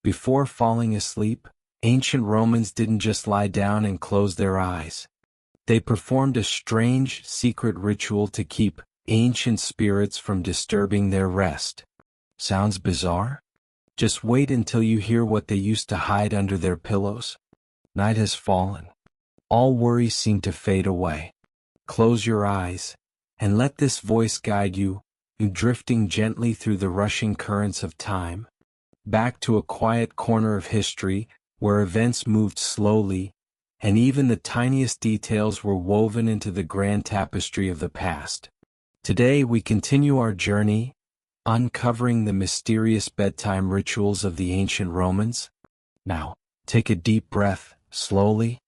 Before falling asleep, ancient Romans didn't just lie down and close their eyes. They performed a strange, secret ritual to keep ancient spirits from disturbing their rest. Sounds bizarre? Just wait until you hear what they used to hide under their pillows. Night has fallen. All worries seem to fade away. Close your eyes, and let this voice guide you, drifting gently through the rushing currents of time, back to a quiet corner of history, where events moved slowly, and even the tiniest details were woven into the grand tapestry of the past. Today we continue our journey, uncovering the mysterious bedtime rituals of the ancient Romans. Now, take a deep breath, slowly.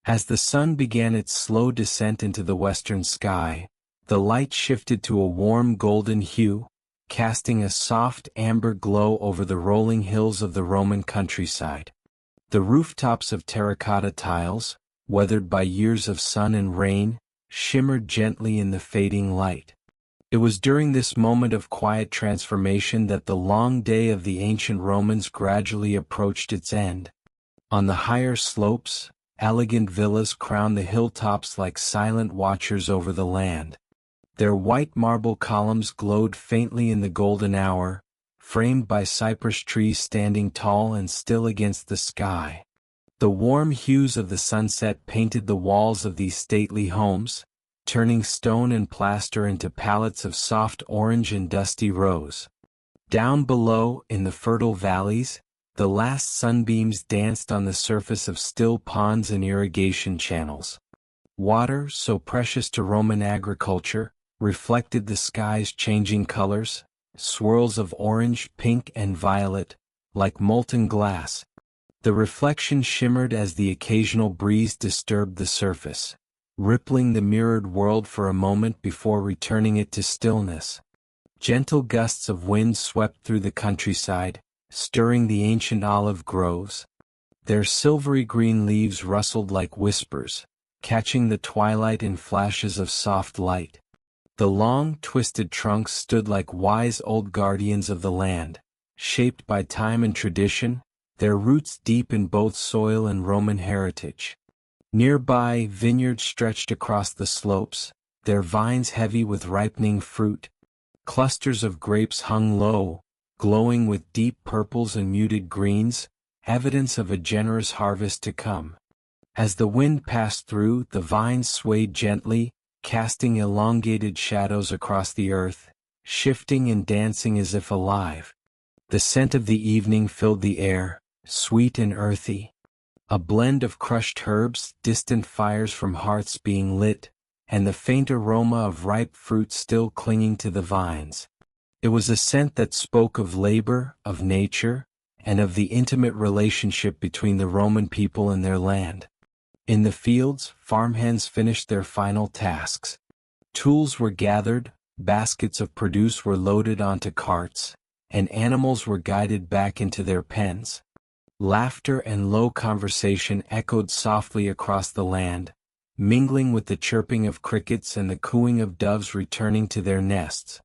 As the sun began its slow descent into the western sky, the light shifted to a warm golden hue, casting a soft amber glow over the rolling hills of the Roman countryside. The rooftops of terracotta tiles, weathered by years of sun and rain, shimmered gently in the fading light. It was during this moment of quiet transformation that the long day of the ancient Romans gradually approached its end. On the higher slopes, elegant villas crowned the hilltops like silent watchers over the land. Their white marble columns glowed faintly in the golden hour, framed by cypress trees standing tall and still against the sky. The warm hues of the sunset painted the walls of these stately homes, turning stone and plaster into palettes of soft orange and dusty rose. Down below, in the fertile valleys, the last sunbeams danced on the surface of still ponds and irrigation channels. Water, so precious to Roman agriculture, reflected the sky's changing colors, swirls of orange, pink, and violet, like molten glass. The reflection shimmered as the occasional breeze disturbed the surface, rippling the mirrored world for a moment before returning it to stillness. Gentle gusts of wind swept through the countryside, stirring the ancient olive groves. Their silvery green leaves rustled like whispers, catching the twilight in flashes of soft light. The long, twisted trunks stood like wise old guardians of the land, shaped by time and tradition, their roots deep in both soil and Roman heritage. Nearby, vineyards stretched across the slopes, their vines heavy with ripening fruit. Clusters of grapes hung low, glowing with deep purples and muted greens, evidence of a generous harvest to come. As the wind passed through, the vines swayed gently, casting elongated shadows across the earth, shifting and dancing as if alive. The scent of the evening filled the air, sweet and earthy. A blend of crushed herbs, distant fires from hearths being lit, and the faint aroma of ripe fruit still clinging to the vines. It was a scent that spoke of labor, of nature, and of the intimate relationship between the Roman people and their land. In the fields, farmhands finished their final tasks. Tools were gathered, baskets of produce were loaded onto carts, and animals were guided back into their pens. Laughter and low conversation echoed softly across the land, mingling with the chirping of crickets and the cooing of doves returning to their nests.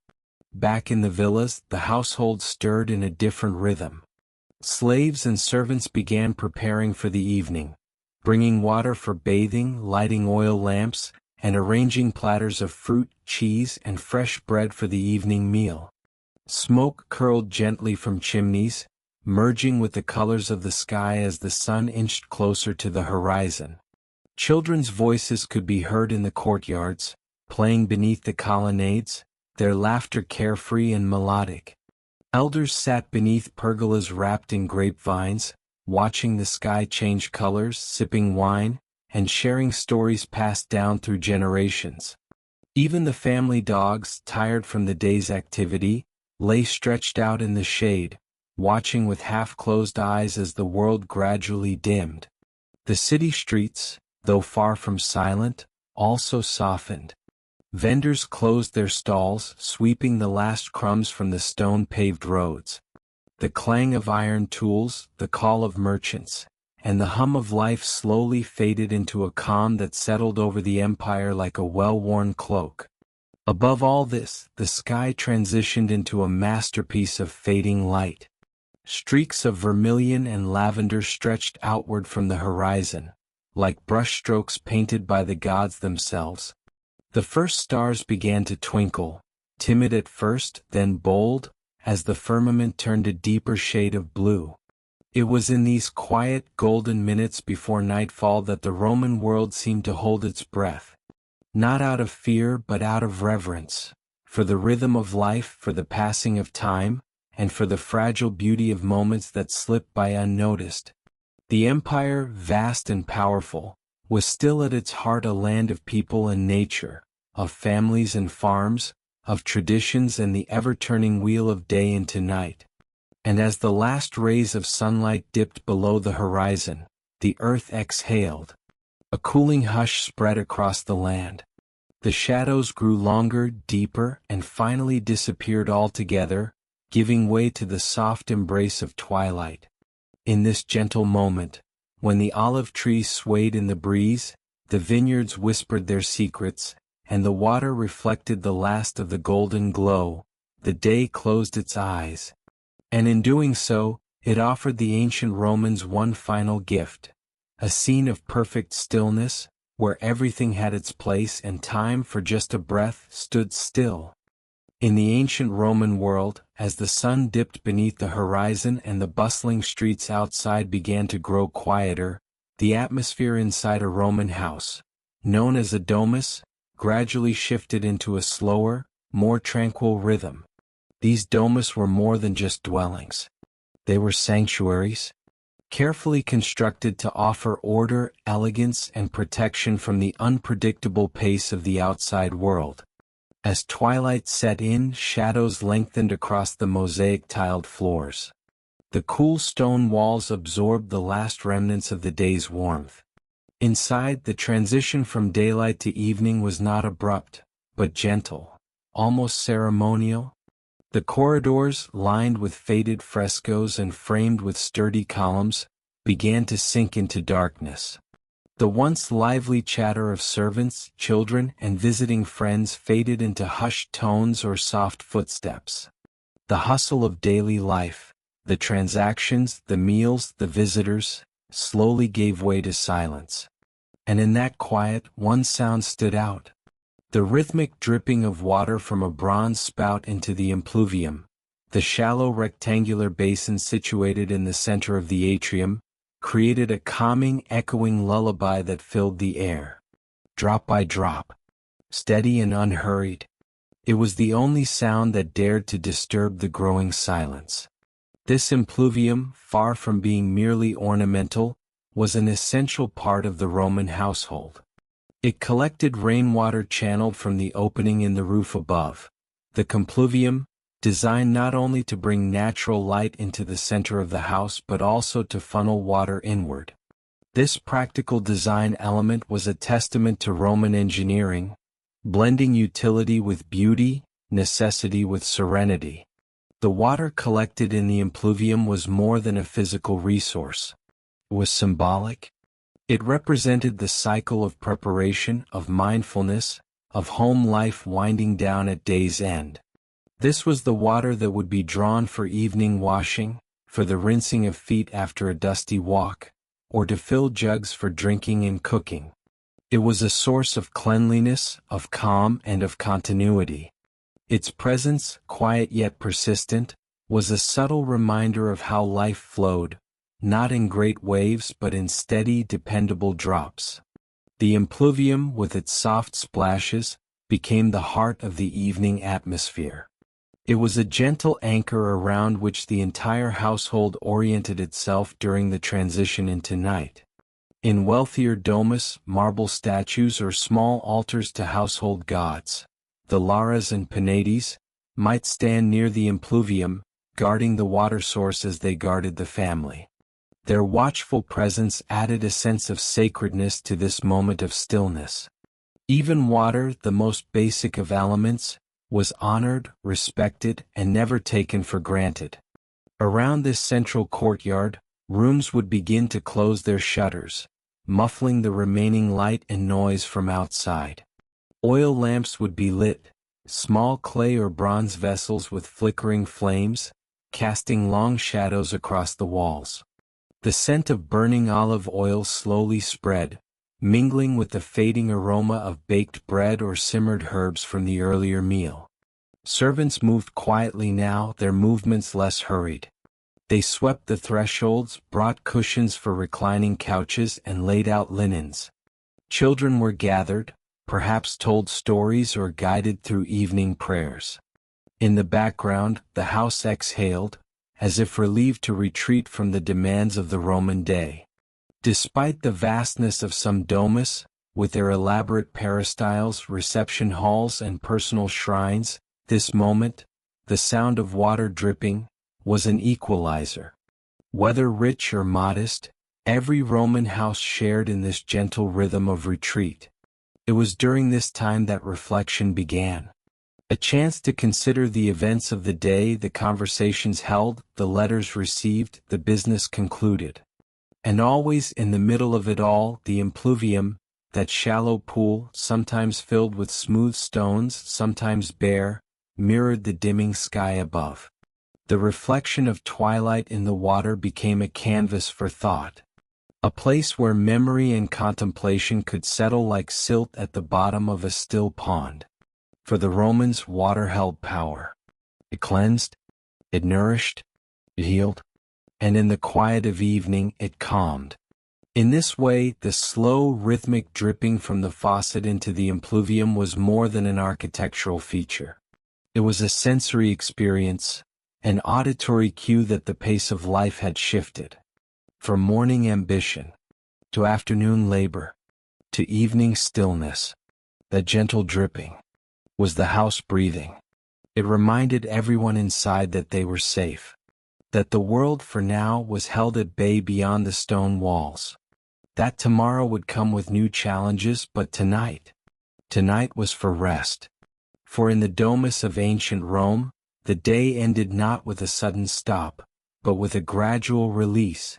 Back in the villas, the household stirred in a different rhythm. Slaves and servants began preparing for the evening, bringing water for bathing, lighting oil lamps, and arranging platters of fruit, cheese, and fresh bread for the evening meal. Smoke curled gently from chimneys, merging with the colors of the sky as the sun inched closer to the horizon. Children's voices could be heard in the courtyards, playing beneath the colonnades, their laughter carefree and melodic. Elders sat beneath pergolas wrapped in grapevines, watching the sky change colors, sipping wine, and sharing stories passed down through generations. Even the family dogs, tired from the day's activity, lay stretched out in the shade, watching with half-closed eyes as the world gradually dimmed. The city streets, though far from silent, also softened. Vendors closed their stalls, sweeping the last crumbs from the stone-paved roads. The clang of iron tools, the call of merchants, and the hum of life slowly faded into a calm that settled over the empire like a well-worn cloak. Above all this, the sky transitioned into a masterpiece of fading light. Streaks of vermilion and lavender stretched outward from the horizon, like brushstrokes painted by the gods themselves. The first stars began to twinkle, timid at first, then bold, as the firmament turned a deeper shade of blue. It was in these quiet, golden minutes before nightfall that the Roman world seemed to hold its breath. Not out of fear but out of reverence, for the rhythm of life, for the passing of time, and for the fragile beauty of moments that slip by unnoticed. The empire, vast and powerful, was still at its heart a land of people and nature, of families and farms, of traditions and the ever-turning wheel of day into night. And as the last rays of sunlight dipped below the horizon, the earth exhaled. A cooling hush spread across the land. The shadows grew longer, deeper, and finally disappeared altogether, giving way to the soft embrace of twilight. In this gentle moment, when the olive trees swayed in the breeze, the vineyards whispered their secrets, and the water reflected the last of the golden glow, the day closed its eyes. And in doing so, it offered the ancient Romans one final gift, a scene of perfect stillness, where everything had its place and time for just a breath stood still. In the ancient Roman world, as the sun dipped beneath the horizon and the bustling streets outside began to grow quieter, the atmosphere inside a Roman house, known as a domus, gradually shifted into a slower, more tranquil rhythm. These domus were more than just dwellings. They were sanctuaries, carefully constructed to offer order, elegance, and protection from the unpredictable pace of the outside world. As twilight set in, shadows lengthened across the mosaic-tiled floors. The cool stone walls absorbed the last remnants of the day's warmth. Inside, the transition from daylight to evening was not abrupt, but gentle, almost ceremonial. The corridors, lined with faded frescoes and framed with sturdy columns, began to sink into darkness. The once lively chatter of servants, children, and visiting friends faded into hushed tones or soft footsteps. The hustle of daily life, the transactions, the meals, the visitors, slowly gave way to silence. And in that quiet, one sound stood out. The rhythmic dripping of water from a bronze spout into the impluvium, the shallow rectangular basin situated in the center of the atrium, created a calming, echoing lullaby that filled the air. Drop by drop, steady and unhurried, it was the only sound that dared to disturb the growing silence. This impluvium, far from being merely ornamental, was an essential part of the Roman household. It collected rainwater channeled from the opening in the roof above. The compluvium, designed not only to bring natural light into the center of the house but also to funnel water inward. This practical design element was a testament to Roman engineering, blending utility with beauty, necessity with serenity. The water collected in the impluvium was more than a physical resource. It was symbolic. It represented the cycle of preparation, of mindfulness, of home life winding down at day's end. This was the water that would be drawn for evening washing, for the rinsing of feet after a dusty walk, or to fill jugs for drinking and cooking. It was a source of cleanliness, of calm, and of continuity. Its presence, quiet yet persistent, was a subtle reminder of how life flowed, not in great waves but in steady, dependable drops. The impluvium, with its soft splashes, became the heart of the evening atmosphere. It was a gentle anchor around which the entire household oriented itself during the transition into night. In wealthier domus, marble statues or small altars to household gods, the Lares and Penates, might stand near the impluvium, guarding the water source as they guarded the family. Their watchful presence added a sense of sacredness to this moment of stillness. Even water, the most basic of elements, was honored, respected, and never taken for granted. Around this central courtyard, rooms would begin to close their shutters, muffling the remaining light and noise from outside. Oil lamps would be lit, small clay or bronze vessels with flickering flames, casting long shadows across the walls. The scent of burning olive oil slowly spread, mingling with the fading aroma of baked bread or simmered herbs from the earlier meal. Servants moved quietly now, their movements less hurried. They swept the thresholds, brought cushions for reclining couches, and laid out linens. Children were gathered, perhaps told stories or guided through evening prayers. In the background, the house exhaled, as if relieved to retreat from the demands of the Roman day. Despite the vastness of some domus, with their elaborate peristyles, reception halls, and personal shrines, this moment, the sound of water dripping, was an equalizer. Whether rich or modest, every Roman house shared in this gentle rhythm of retreat. It was during this time that reflection began. A chance to consider the events of the day, the conversations held, the letters received, the business concluded. And always in the middle of it all, the impluvium, that shallow pool, sometimes filled with smooth stones, sometimes bare, mirrored the dimming sky above. The reflection of twilight in the water became a canvas for thought. A place where memory and contemplation could settle like silt at the bottom of a still pond. For the Romans, water held power. It cleansed, it nourished, it healed, and in the quiet of evening it calmed. In this way, the slow, rhythmic dripping from the faucet into the impluvium was more than an architectural feature. It was a sensory experience, an auditory cue that the pace of life had shifted. From morning ambition, to afternoon labor, to evening stillness, that gentle dripping was the house breathing. It reminded everyone inside that they were safe, that the world for now was held at bay beyond the stone walls, that tomorrow would come with new challenges, but tonight was for rest. For in the domus of ancient Rome, the day ended not with a sudden stop, but with a gradual release,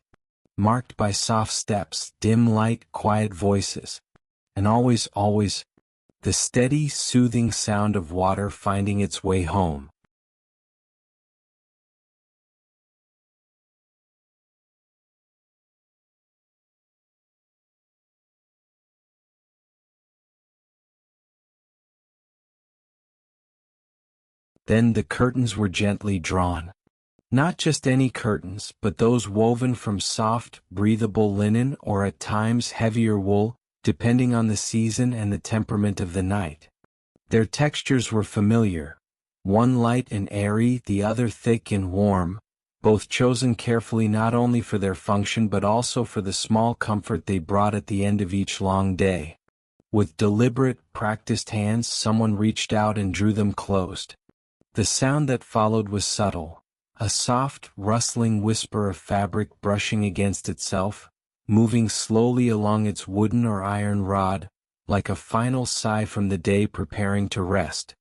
marked by soft steps, dim light, quiet voices, and always, the steady, soothing sound of water finding its way home. Then the curtains were gently drawn. Not just any curtains, but those woven from soft, breathable linen or at times heavier wool, depending on the season and the temperament of the night. Their textures were familiar, one light and airy, the other thick and warm, both chosen carefully not only for their function but also for the small comfort they brought at the end of each long day. With deliberate, practiced hands, someone reached out and drew them closed. The sound that followed was subtle, a soft, rustling whisper of fabric brushing against itself, moving slowly along its wooden or iron rod, like a final sigh from the day preparing to rest.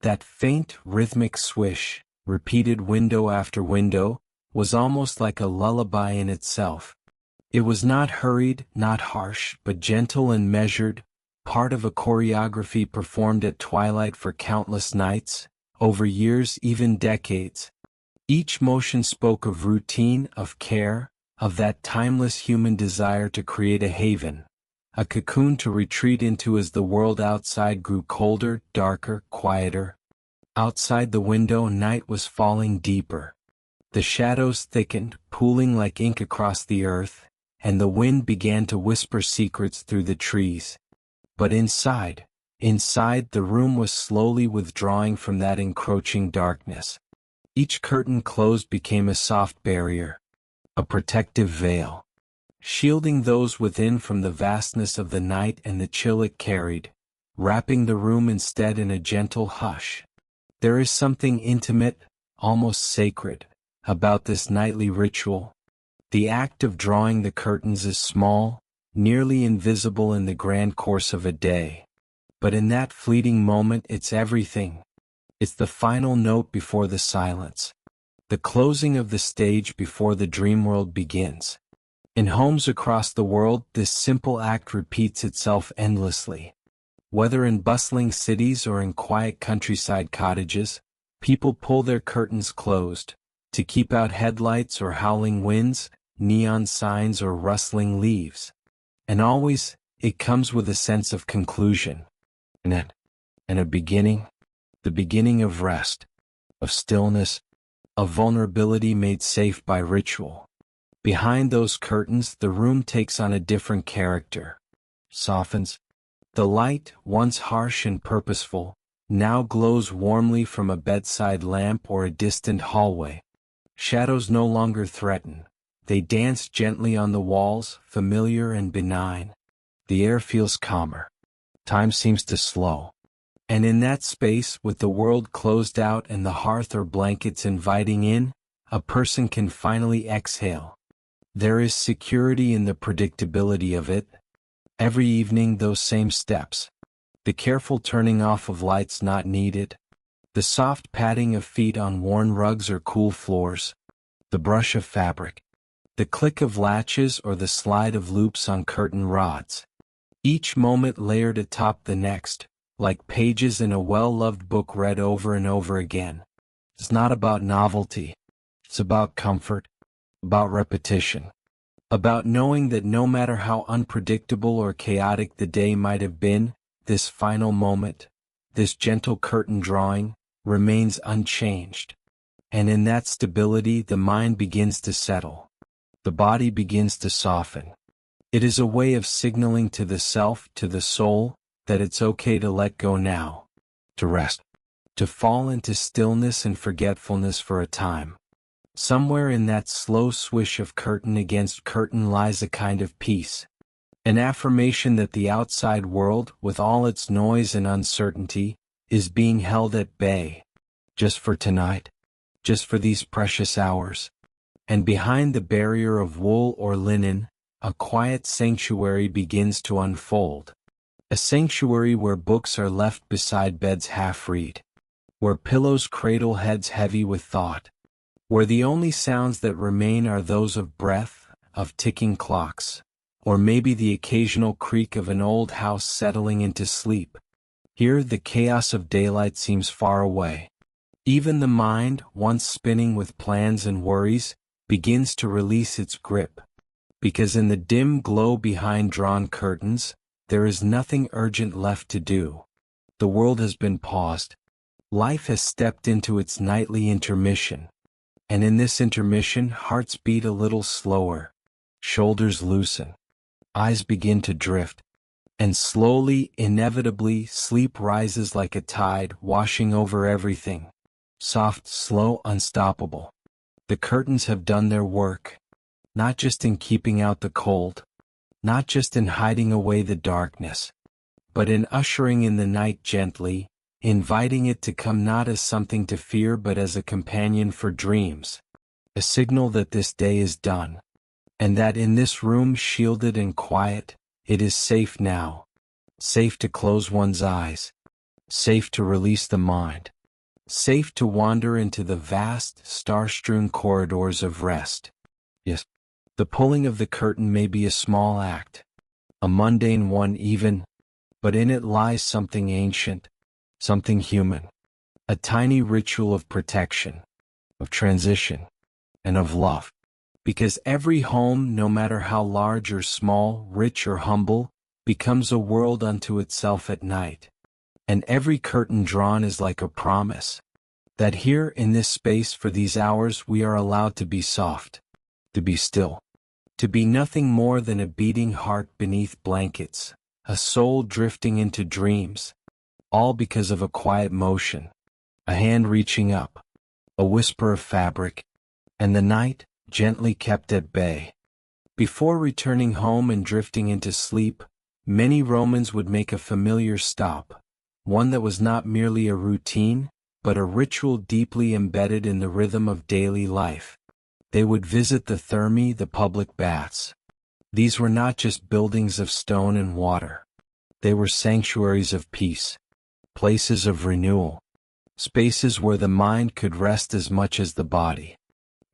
That faint, rhythmic swish, repeated window after window, was almost like a lullaby in itself. It was not hurried, not harsh, but gentle and measured, part of a choreography performed at twilight for countless nights, over years, even decades. Each motion spoke of routine, of care, of that timeless human desire to create a haven, a cocoon to retreat into as the world outside grew colder, darker, quieter. Outside the window, night was falling deeper. The shadows thickened, pooling like ink across the earth, and the wind began to whisper secrets through the trees. But inside, the room was slowly withdrawing from that encroaching darkness. Each curtain closed became a soft barrier, a protective veil, shielding those within from the vastness of the night and the chill it carried, wrapping the room instead in a gentle hush. There is something intimate, almost sacred, about this nightly ritual. The act of drawing the curtains is small, nearly invisible in the grand course of a day. But in that fleeting moment it's everything. It's the final note before the silence, the closing of the stage before the dream world begins. In homes across the world, this simple act repeats itself endlessly. Whether in bustling cities or in quiet countryside cottages, people pull their curtains closed, to keep out headlights or howling winds, neon signs or rustling leaves. And always, it comes with a sense of conclusion. And a beginning, the beginning of rest, of stillness, of vulnerability made safe by ritual. Behind those curtains, the room takes on a different character, softens. The light, once harsh and purposeful, now glows warmly from a bedside lamp or a distant hallway. Shadows no longer threaten. They dance gently on the walls, familiar and benign. The air feels calmer. Time seems to slow. And in that space, with the world closed out and the hearth or blankets inviting in, a person can finally exhale. There is security in the predictability of it. Every evening, those same steps. The careful turning off of lights not needed. The soft patting of feet on worn rugs or cool floors. The brush of fabric. The click of latches or the slide of loops on curtain rods. Each moment layered atop the next, like pages in a well-loved book read over and over again. It's not about novelty. It's about comfort, about repetition, about knowing that no matter how unpredictable or chaotic the day might have been, this final moment, this gentle curtain drawing, remains unchanged. And in that stability, the mind begins to settle. The body begins to soften. It is a way of signaling to the self, to the soul, that it's okay to let go now, to rest, to fall into stillness and forgetfulness for a time. Somewhere in that slow swish of curtain against curtain lies a kind of peace, an affirmation that the outside world, with all its noise and uncertainty, is being held at bay, just for tonight, just for these precious hours. And behind the barrier of wool or linen, a quiet sanctuary begins to unfold. A sanctuary where books are left beside beds half-read, where pillows cradle heads heavy with thought, where the only sounds that remain are those of breath, of ticking clocks, or maybe the occasional creak of an old house settling into sleep. Here the chaos of daylight seems far away. Even the mind, once spinning with plans and worries, begins to release its grip, because in the dim glow behind drawn curtains, there is nothing urgent left to do. The world has been paused. Life has stepped into its nightly intermission. And in this intermission, hearts beat a little slower, shoulders loosen, eyes begin to drift, and slowly, inevitably, sleep rises like a tide, washing over everything. Soft, slow, unstoppable. The curtains have done their work, not just in keeping out the cold, not just in hiding away the darkness, but in ushering in the night gently, inviting it to come not as something to fear but as a companion for dreams, a signal that this day is done, and that in this room shielded and quiet, it is safe now, safe to close one's eyes, safe to release the mind, safe to wander into the vast, star-strewn corridors of rest. Yes, the pulling of the curtain may be a small act, a mundane one even, but in it lies something ancient, something human, a tiny ritual of protection, of transition, and of love. Because every home, no matter how large or small, rich or humble, becomes a world unto itself at night. And every curtain drawn is like a promise, that here in this space for these hours we are allowed to be soft, to be still, to be nothing more than a beating heart beneath blankets, a soul drifting into dreams, all because of a quiet motion, a hand reaching up, a whisper of fabric, and the night, gently kept at bay. Before returning home and drifting into sleep, many Romans would make a familiar stop, one that was not merely a routine, but a ritual deeply embedded in the rhythm of daily life. They would visit the thermae, the public baths. These were not just buildings of stone and water. They were sanctuaries of peace, places of renewal, spaces where the mind could rest as much as the body.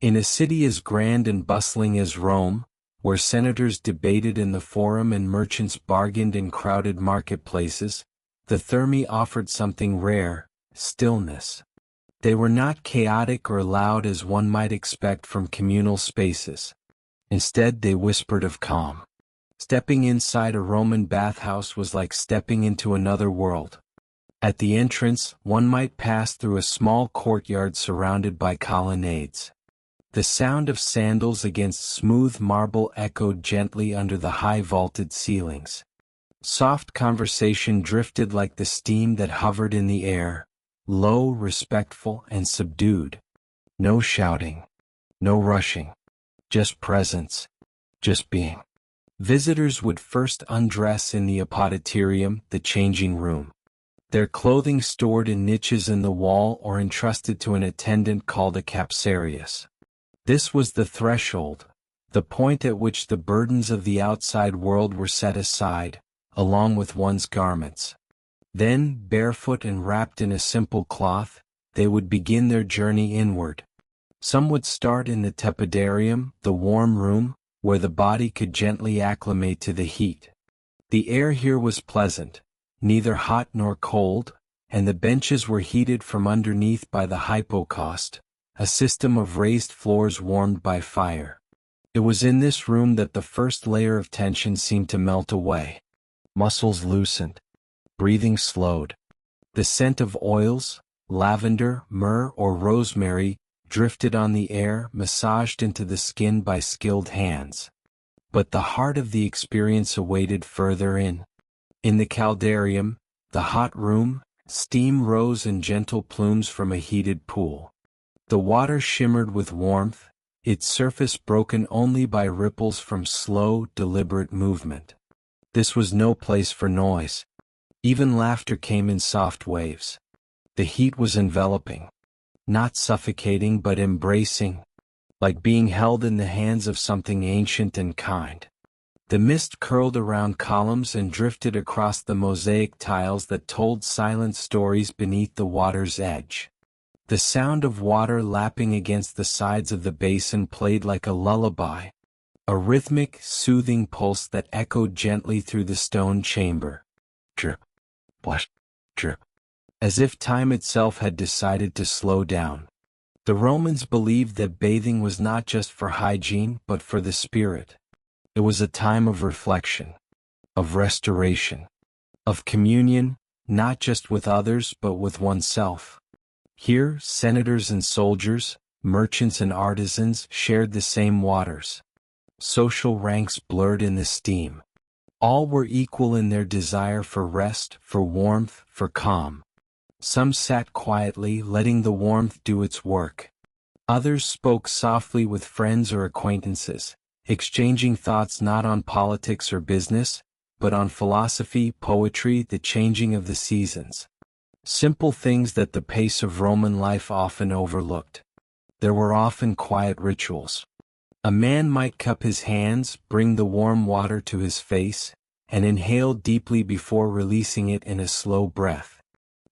In a city as grand and bustling as Rome, where senators debated in the forum and merchants bargained in crowded marketplaces, the thermae offered something rare, stillness. They were not chaotic or loud as one might expect from communal spaces. Instead, they whispered of calm. Stepping inside a Roman bathhouse was like stepping into another world. At the entrance, one might pass through a small courtyard surrounded by colonnades. The sound of sandals against smooth marble echoed gently under the high vaulted ceilings. Soft conversation drifted like the steam that hovered in the air, low, respectful, and subdued. No shouting, no rushing, just presence, just being. Visitors would first undress in the apoditerium, the changing room. Their clothing stored in niches in the wall or entrusted to an attendant called a capsarius. This was the threshold, the point at which the burdens of the outside world were set aside, along with one's garments. Then, barefoot and wrapped in a simple cloth, they would begin their journey inward. Some would start in the tepidarium, the warm room, where the body could gently acclimate to the heat. The air here was pleasant, neither hot nor cold, and the benches were heated from underneath by the hypocaust, a system of raised floors warmed by fire. It was in this room that the first layer of tension seemed to melt away. Muscles loosened. Breathing slowed. The scent of oils, lavender, myrrh, or rosemary, drifted on the air, massaged into the skin by skilled hands. But the heart of the experience awaited further in. In the caldarium, the hot room, steam rose in gentle plumes from a heated pool. The water shimmered with warmth, its surface broken only by ripples from slow, deliberate movement. This was no place for noise. Even laughter came in soft waves. The heat was enveloping. Not suffocating but embracing, like being held in the hands of something ancient and kind. The mist curled around columns and drifted across the mosaic tiles that told silent stories beneath the water's edge. The sound of water lapping against the sides of the basin played like a lullaby, a rhythmic, soothing pulse that echoed gently through the stone chamber. Drip, splash, drip. As if time itself had decided to slow down. The Romans believed that bathing was not just for hygiene but for the spirit. It was a time of reflection, of restoration, of communion, not just with others but with oneself. Here, senators and soldiers, merchants and artisans shared the same waters. Social ranks blurred in the steam. All were equal in their desire for rest, for warmth, for calm. Some sat quietly, letting the warmth do its work. Others spoke softly with friends or acquaintances, exchanging thoughts not on politics or business, but on philosophy, poetry, the changing of the seasons. Simple things that the pace of Roman life often overlooked. There were often quiet rituals. A man might cup his hands, bring the warm water to his face, and inhale deeply before releasing it in a slow breath.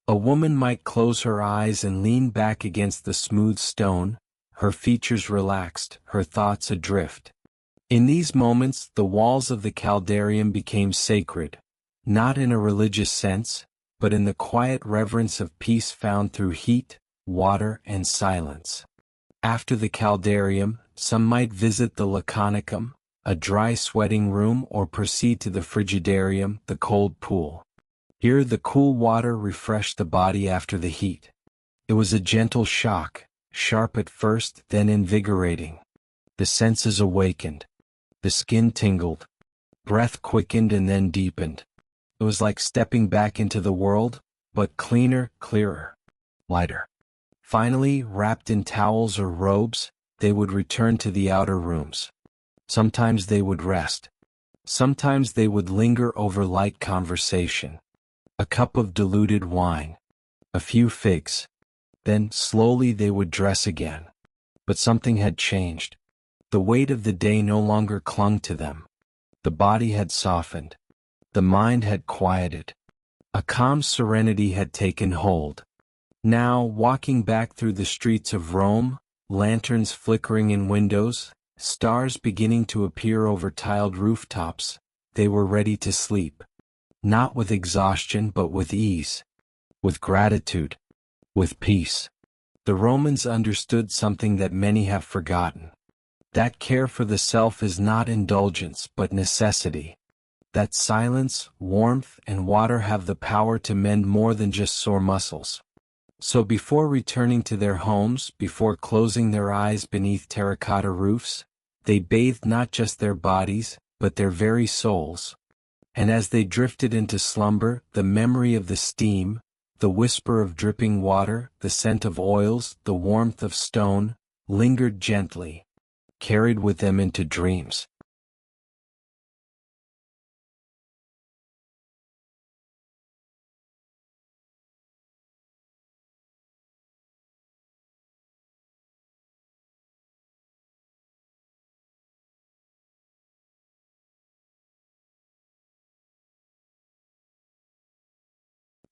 A woman might close her eyes and lean back against the smooth stone, her features relaxed, her thoughts adrift. In these moments, the walls of the caldarium became sacred, not in a religious sense, but in the quiet reverence of peace found through heat, water, and silence. After the caldarium, some might visit the laconicum, a dry sweating room, or proceed to the frigidarium, the cold pool. Here the cool water refreshed the body after the heat. It was a gentle shock, sharp at first, then invigorating. The senses awakened. The skin tingled. Breath quickened and then deepened. It was like stepping back into the world, but cleaner, clearer, lighter. Finally, wrapped in towels or robes, they would return to the outer rooms. Sometimes they would rest. Sometimes they would linger over light conversation. A cup of diluted wine. A few figs. Then, slowly they would dress again. But something had changed. The weight of the day no longer clung to them. The body had softened. The mind had quieted. A calm serenity had taken hold. Now, walking back through the streets of Rome, lanterns flickering in windows, stars beginning to appear over tiled rooftops, they were ready to sleep. Not with exhaustion but with ease. With gratitude. With peace. The Romans understood something that many have forgotten. That care for the self is not indulgence but necessity. That silence, warmth, and water have the power to mend more than just sore muscles. So before returning to their homes, before closing their eyes beneath terracotta roofs, they bathed not just their bodies, but their very souls. And as they drifted into slumber, the memory of the steam, the whisper of dripping water, the scent of oils, the warmth of stone, lingered gently, carried with them into dreams.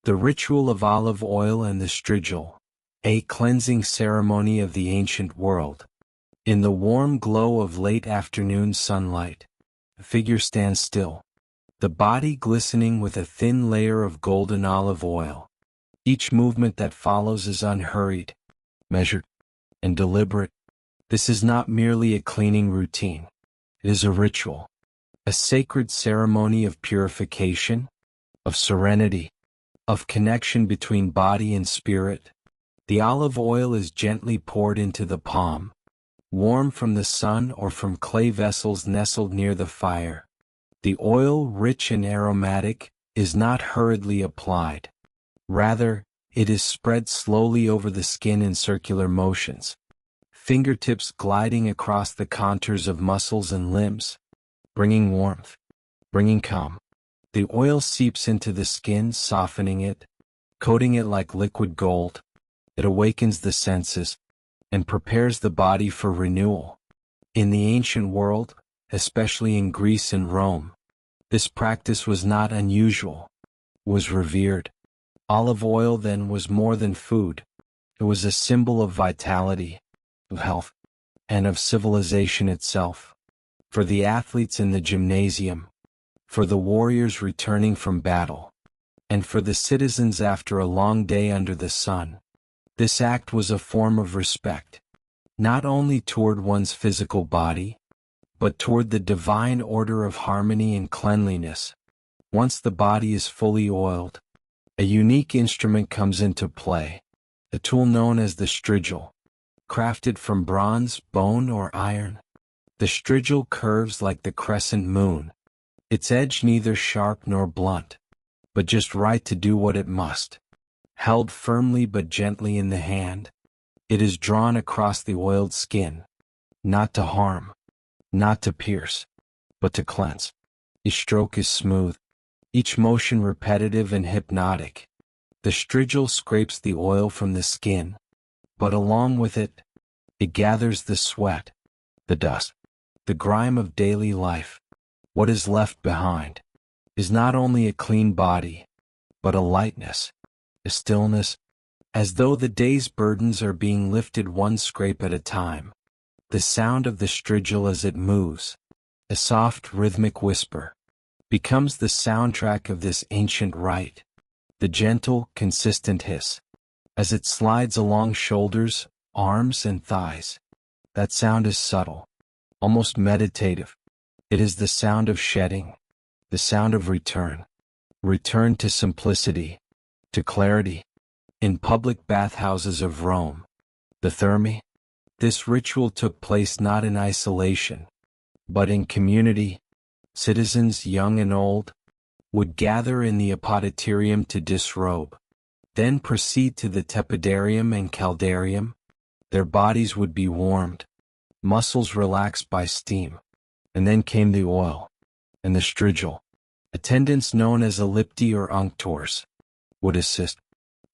The ritual of olive oil and the strigil, a cleansing ceremony of the ancient world. In the warm glow of late afternoon sunlight, a figure stands still, the body glistening with a thin layer of golden olive oil. Each movement that follows is unhurried, measured, and deliberate. This is not merely a cleaning routine. It is a ritual, a sacred ceremony of purification, of serenity, of connection between body and spirit. The olive oil is gently poured into the palm, warm from the sun or from clay vessels nestled near the fire. The oil, rich and aromatic, is not hurriedly applied. Rather, it is spread slowly over the skin in circular motions, fingertips gliding across the contours of muscles and limbs, bringing warmth, bringing calm. The oil seeps into the skin, softening it, coating it like liquid gold. It awakens the senses and prepares the body for renewal. In the ancient world, especially in Greece and Rome, this practice was not unusual, was revered. Olive oil then was more than food. It was a symbol of vitality, of health, and of civilization itself. For the athletes in the gymnasium, for the warriors returning from battle, and for the citizens after a long day under the sun, this act was a form of respect, not only toward one's physical body, but toward the divine order of harmony and cleanliness. Once the body is fully oiled, a unique instrument comes into play, a tool known as the strigil, crafted from bronze, bone, or iron. The strigil curves like the crescent moon, its edge neither sharp nor blunt, but just right to do what it must. Held firmly but gently in the hand, it is drawn across the oiled skin, not to harm, not to pierce, but to cleanse. Each stroke is smooth, each motion repetitive and hypnotic. The strigil scrapes the oil from the skin, but along with it, it gathers the sweat, the dust, the grime of daily life. What is left behind is not only a clean body, but a lightness, a stillness, as though the day's burdens are being lifted one scrape at a time. The sound of the strigil as it moves, a soft rhythmic whisper, becomes the soundtrack of this ancient rite. The gentle, consistent hiss, as it slides along shoulders, arms, and thighs. That sound is subtle, almost meditative. It is the sound of shedding, the sound of return to simplicity, to clarity. In public bathhouses of Rome, the Thermae, this ritual took place not in isolation, but in community. Citizens, young and old, would gather in the apoditerium to disrobe, then proceed to the tepidarium and caldarium. Their bodies would be warmed, muscles relaxed by steam. And then came the oil, and the strigil. Attendants known as ellipti or unctors would assist.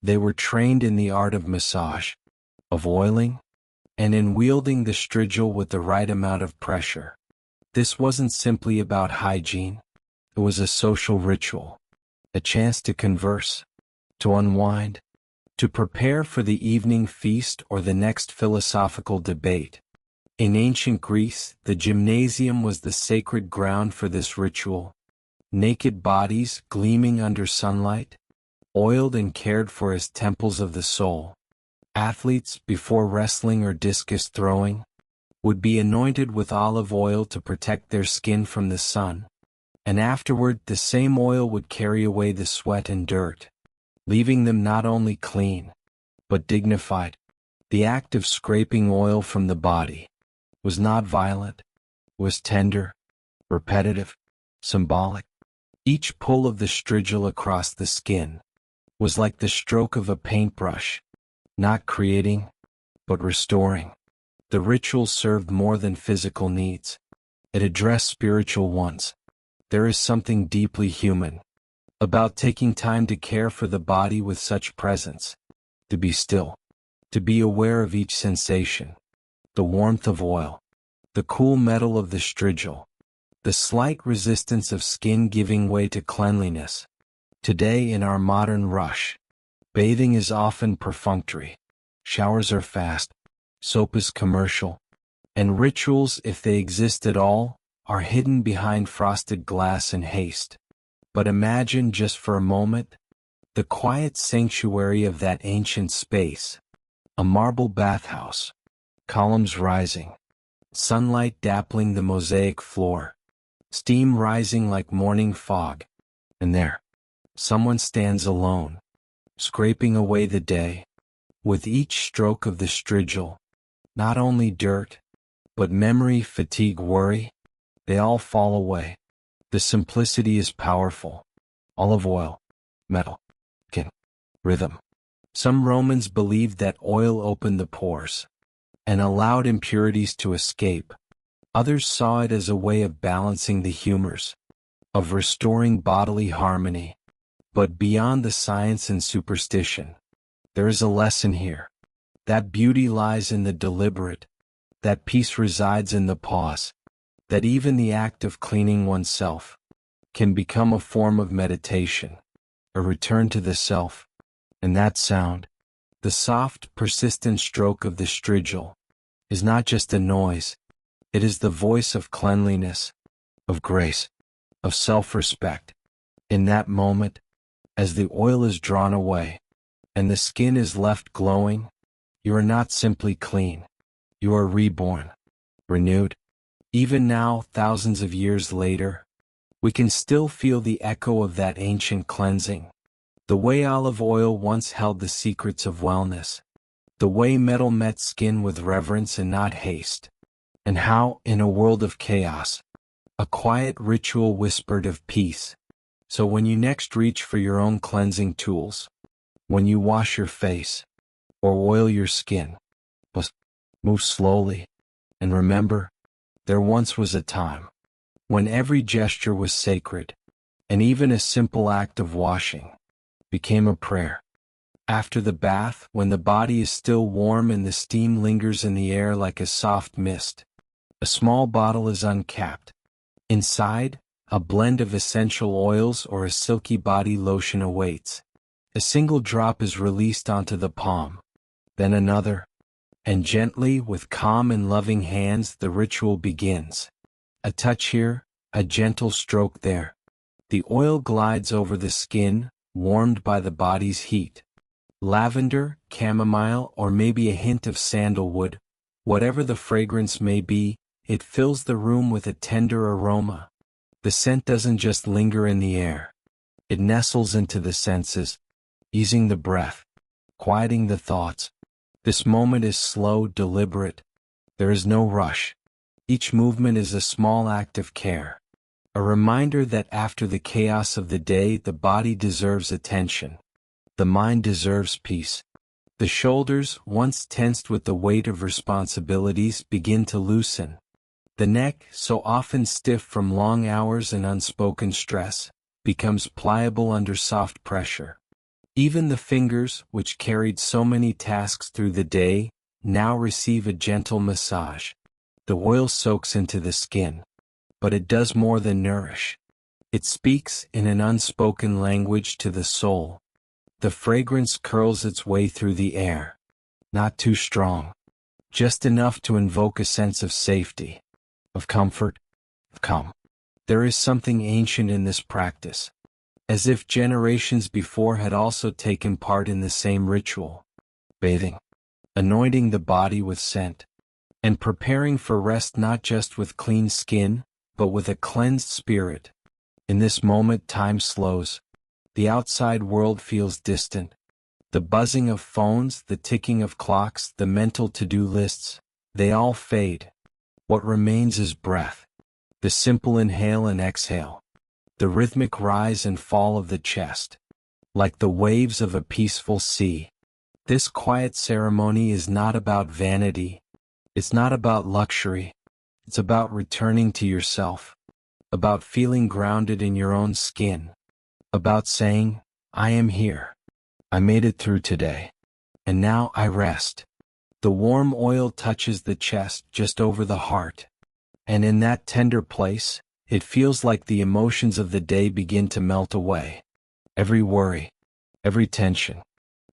They were trained in the art of massage, of oiling, and in wielding the strigil with the right amount of pressure. This wasn't simply about hygiene. It was a social ritual, a chance to converse, to unwind, to prepare for the evening feast or the next philosophical debate. In ancient Greece, the gymnasium was the sacred ground for this ritual. Naked bodies gleaming under sunlight, oiled and cared for as temples of the soul. Athletes, before wrestling or discus throwing, would be anointed with olive oil to protect their skin from the sun, and afterward the same oil would carry away the sweat and dirt, leaving them not only clean, but dignified. The act of scraping oil from the body was not violent, was tender, repetitive, symbolic. Each pull of the strigil across the skin was like the stroke of a paintbrush, not creating, but restoring. The ritual served more than physical needs. It addressed spiritual ones. There is something deeply human about taking time to care for the body with such presence, to be still, to be aware of each sensation, the warmth of oil, the cool metal of the strigil, the slight resistance of skin giving way to cleanliness. Today in our modern rush, bathing is often perfunctory. Showers are fast, soap is commercial, and rituals, if they exist at all, are hidden behind frosted glass and haste. But imagine just for a moment the quiet sanctuary of that ancient space, a marble bathhouse, columns rising, sunlight dappling the mosaic floor, steam rising like morning fog, and there, someone stands alone, scraping away the day. With each stroke of the strigil, not only dirt, but memory, fatigue, worry, they all fall away. The simplicity is powerful. Olive oil, metal, skin, rhythm. Some Romans believed that oil opened the pores and allowed impurities to escape. Others saw it as a way of balancing the humors, of restoring bodily harmony. But beyond the science and superstition, there is a lesson here. That beauty lies in the deliberate, that peace resides in the pause, that even the act of cleaning oneself can become a form of meditation, a return to the self. And that sound, the soft, persistent stroke of the strigil, is not just a noise, it is the voice of cleanliness, of grace, of self-respect. In that moment, as the oil is drawn away, and the skin is left glowing, you are not simply clean, you are reborn, renewed. Even now, thousands of years later, we can still feel the echo of that ancient cleansing. The way olive oil once held the secrets of wellness, the way metal met skin with reverence and not haste, and how, in a world of chaos, a quiet ritual whispered of peace. So when you next reach for your own cleansing tools, when you wash your face, or oil your skin, move slowly, and remember, there once was a time when every gesture was sacred, and even a simple act of washing became a prayer. After the bath, when the body is still warm and the steam lingers in the air like a soft mist, a small bottle is uncapped. Inside, a blend of essential oils or a silky body lotion awaits. A single drop is released onto the palm, then another, and gently, with calm and loving hands, the ritual begins. A touch here, a gentle stroke there. The oil glides over the skin, warmed by the body's heat. Lavender, chamomile, or maybe a hint of sandalwood, whatever the fragrance may be, it fills the room with a tender aroma. The scent doesn't just linger in the air. It nestles into the senses, easing the breath, quieting the thoughts. This moment is slow, deliberate. There is no rush. Each movement is a small act of care. A reminder that after the chaos of the day, the body deserves attention. The mind deserves peace. The shoulders, once tensed with the weight of responsibilities, begin to loosen. The neck, so often stiff from long hours and unspoken stress, becomes pliable under soft pressure. Even the fingers, which carried so many tasks through the day, now receive a gentle massage. The oil soaks into the skin, but it does more than nourish. It speaks in an unspoken language to the soul. The fragrance curls its way through the air, not too strong, just enough to invoke a sense of safety, of comfort, of calm. There is something ancient in this practice, as if generations before had also taken part in the same ritual. Bathing, anointing the body with scent, and preparing for rest not just with clean skin, but with a cleansed spirit. In this moment time slows. The outside world feels distant. The buzzing of phones, the ticking of clocks, the mental to-do lists, they all fade. What remains is breath. The simple inhale and exhale. The rhythmic rise and fall of the chest. Like the waves of a peaceful sea. This quiet ceremony is not about vanity. It's not about luxury. It's about returning to yourself. About feeling grounded in your own skin. About saying, I am here. I made it through today. And now I rest. The warm oil touches the chest just over the heart. And in that tender place, it feels like the emotions of the day begin to melt away. Every worry, every tension,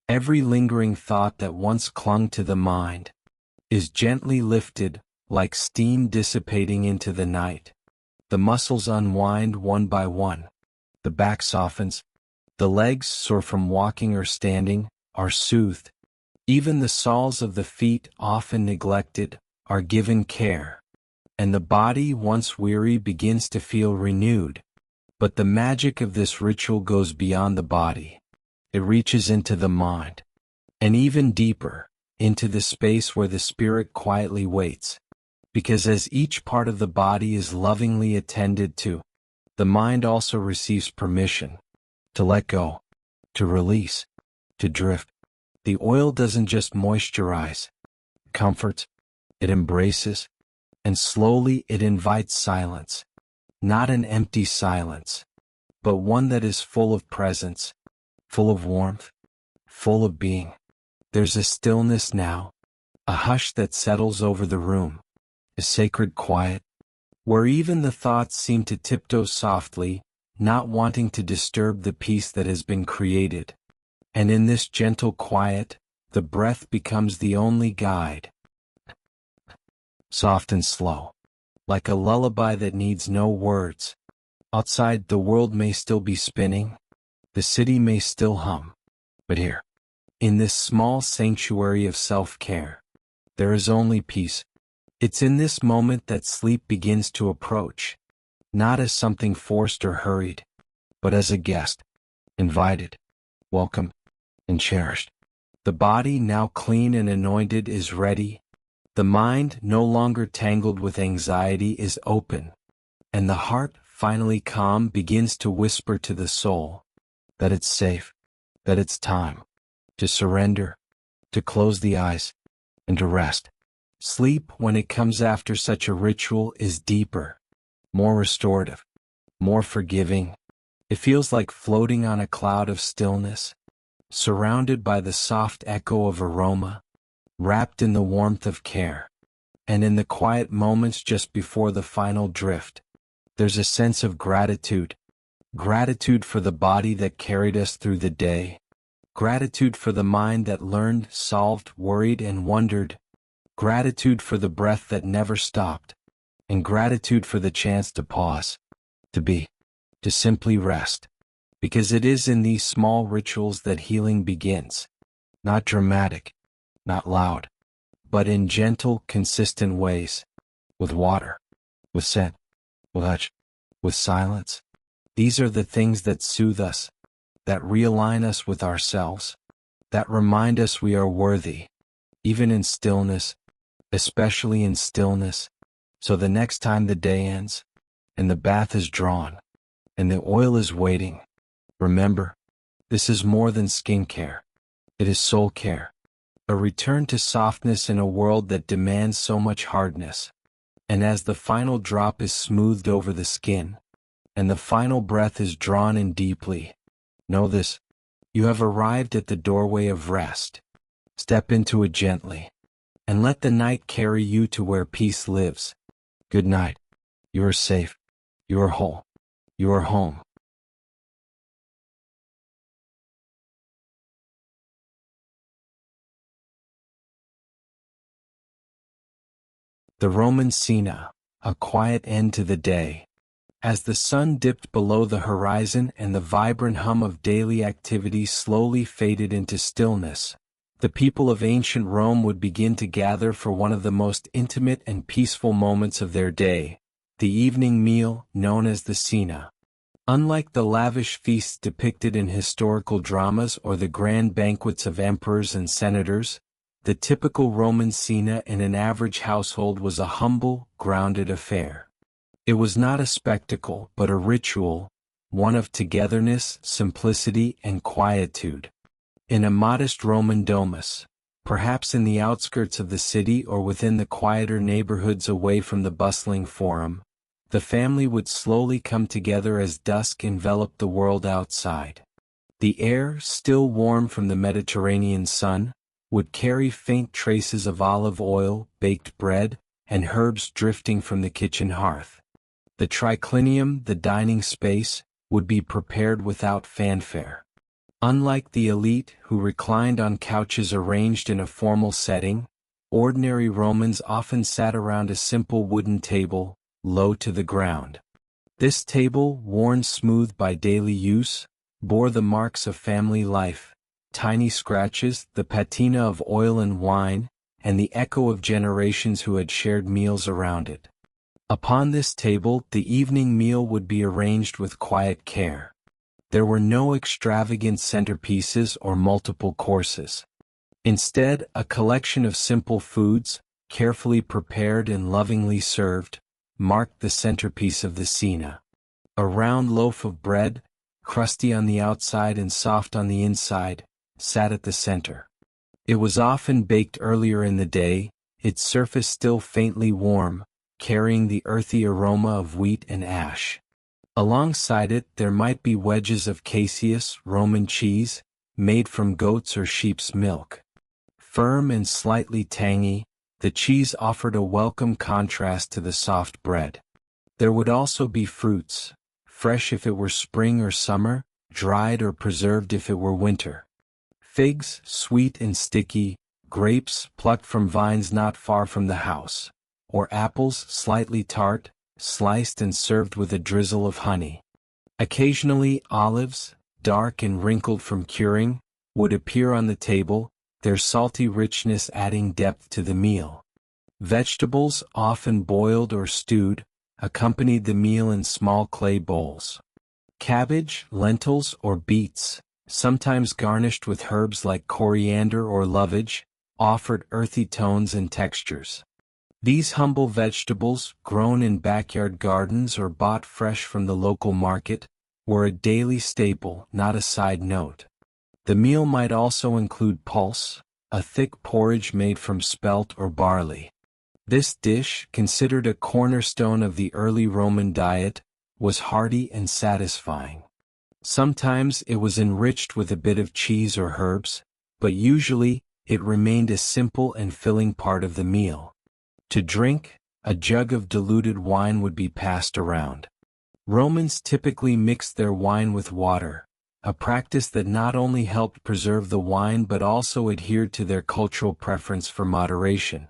every lingering thought that once clung to the mind is gently lifted, like steam dissipating into the night. The muscles unwind one by one. The back softens. The legs, sore from walking or standing, are soothed. Even the soles of the feet, often neglected, are given care. And the body, once weary, begins to feel renewed. But the magic of this ritual goes beyond the body. It reaches into the mind. And even deeper, into the space where the spirit quietly waits. Because as each part of the body is lovingly attended to, the mind also receives permission to let go, to release, to drift. The oil doesn't just moisturize, it comforts, it embraces, and slowly it invites silence. Not an empty silence, but one that is full of presence, full of warmth, full of being. There's a stillness now, a hush that settles over the room, a sacred quiet, where even the thoughts seem to tiptoe softly, not wanting to disturb the peace that has been created. And in this gentle quiet, the breath becomes the only guide. Soft and slow, like a lullaby that needs no words. Outside, the world may still be spinning, the city may still hum, but here, in this small sanctuary of self-care, there is only peace. It's in this moment that sleep begins to approach, not as something forced or hurried, but as a guest, invited, welcomed, and cherished. The body, now clean and anointed, is ready. The mind, no longer tangled with anxiety, is open. And the heart, finally calm, begins to whisper to the soul that it's safe, that it's time to surrender, to close the eyes, and to rest. Sleep, when it comes after such a ritual, is deeper, more restorative, more forgiving. It feels like floating on a cloud of stillness, surrounded by the soft echo of aroma, wrapped in the warmth of care. And in the quiet moments just before the final drift, there's a sense of gratitude. Gratitude for the body that carried us through the day. Gratitude for the mind that learned, solved, worried, and wondered. Gratitude for the breath that never stopped. And gratitude for the chance to pause, to be, to simply rest. Because it is in these small rituals that healing begins. Not dramatic, not loud, but in gentle, consistent ways. With water, with scent, with touch, with silence. These are the things that soothe us, that realign us with ourselves, that remind us we are worthy, even in stillness, especially in stillness. So the next time the day ends, and the bath is drawn, and the oil is waiting, remember, this is more than skincare. It is soul care. A return to softness in a world that demands so much hardness. And as the final drop is smoothed over the skin, and the final breath is drawn in deeply, know this, you have arrived at the doorway of rest. Step into it gently, and let the night carry you to where peace lives. Good night. You are safe. You are whole. You are home. The Roman Cena, a quiet end to the day. As the sun dipped below the horizon and the vibrant hum of daily activity slowly faded into stillness, The people of ancient Rome would begin to gather for one of the most intimate and peaceful moments of their day, the evening meal known as the cena. Unlike the lavish feasts depicted in historical dramas or the grand banquets of emperors and senators, the typical Roman cena in an average household was a humble, grounded affair. It was not a spectacle but a ritual, one of togetherness, simplicity, and quietude. In a modest Roman domus, perhaps in the outskirts of the city or within the quieter neighborhoods away from the bustling forum, the family would slowly come together as dusk enveloped the world outside. The air, still warm from the Mediterranean sun, would carry faint traces of olive oil, baked bread, and herbs drifting from the kitchen hearth. The triclinium, the dining space, would be prepared without fanfare. Unlike the elite who reclined on couches arranged in a formal setting, ordinary Romans often sat around a simple wooden table, low to the ground. This table, worn smooth by daily use, bore the marks of family life, tiny scratches, the patina of oil and wine, and the echo of generations who had shared meals around it. Upon this table the evening meal would be arranged with quiet care. There were no extravagant centerpieces or multiple courses. Instead, a collection of simple foods, carefully prepared and lovingly served, marked the centerpiece of the cena. A round loaf of bread, crusty on the outside and soft on the inside, sat at the center. It was often baked earlier in the day, its surface still faintly warm, carrying the earthy aroma of wheat and ash. Alongside it there might be wedges of caseus, Roman cheese, made from goat's or sheep's milk. Firm and slightly tangy, the cheese offered a welcome contrast to the soft bread. There would also be fruits, fresh if it were spring or summer, dried or preserved if it were winter. Figs, sweet and sticky, grapes plucked from vines not far from the house, or apples, slightly tart, sliced and served with a drizzle of honey. Occasionally olives, dark and wrinkled from curing, would appear on the table, their salty richness adding depth to the meal. Vegetables, often boiled or stewed, accompanied the meal in small clay bowls. Cabbage, lentils, or beets, sometimes garnished with herbs like coriander or lovage, offered earthy tones and textures. These humble vegetables, grown in backyard gardens or bought fresh from the local market, were a daily staple, not a side note. The meal might also include pulse, a thick porridge made from spelt or barley. This dish, considered a cornerstone of the early Roman diet, was hearty and satisfying. Sometimes it was enriched with a bit of cheese or herbs, but usually it remained a simple and filling part of the meal. To drink, a jug of diluted wine would be passed around. Romans typically mixed their wine with water, a practice that not only helped preserve the wine but also adhered to their cultural preference for moderation.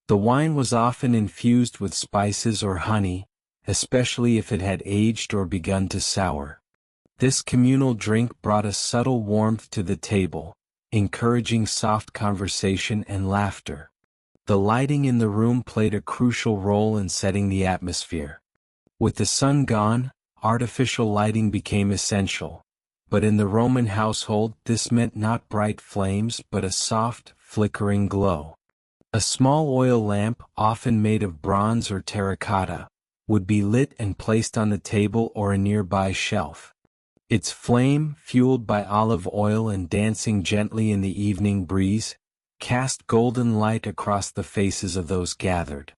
The wine was often infused with spices or honey, especially if it had aged or begun to sour. This communal drink brought a subtle warmth to the table, encouraging soft conversation and laughter. The lighting in the room played a crucial role in setting the atmosphere. With the sun gone, artificial lighting became essential, but in the Roman household this meant not bright flames but a soft, flickering glow. A small oil lamp, often made of bronze or terracotta, would be lit and placed on the table or a nearby shelf. Its flame, fueled by olive oil and dancing gently in the evening breeze, cast golden light across the faces of those gathered.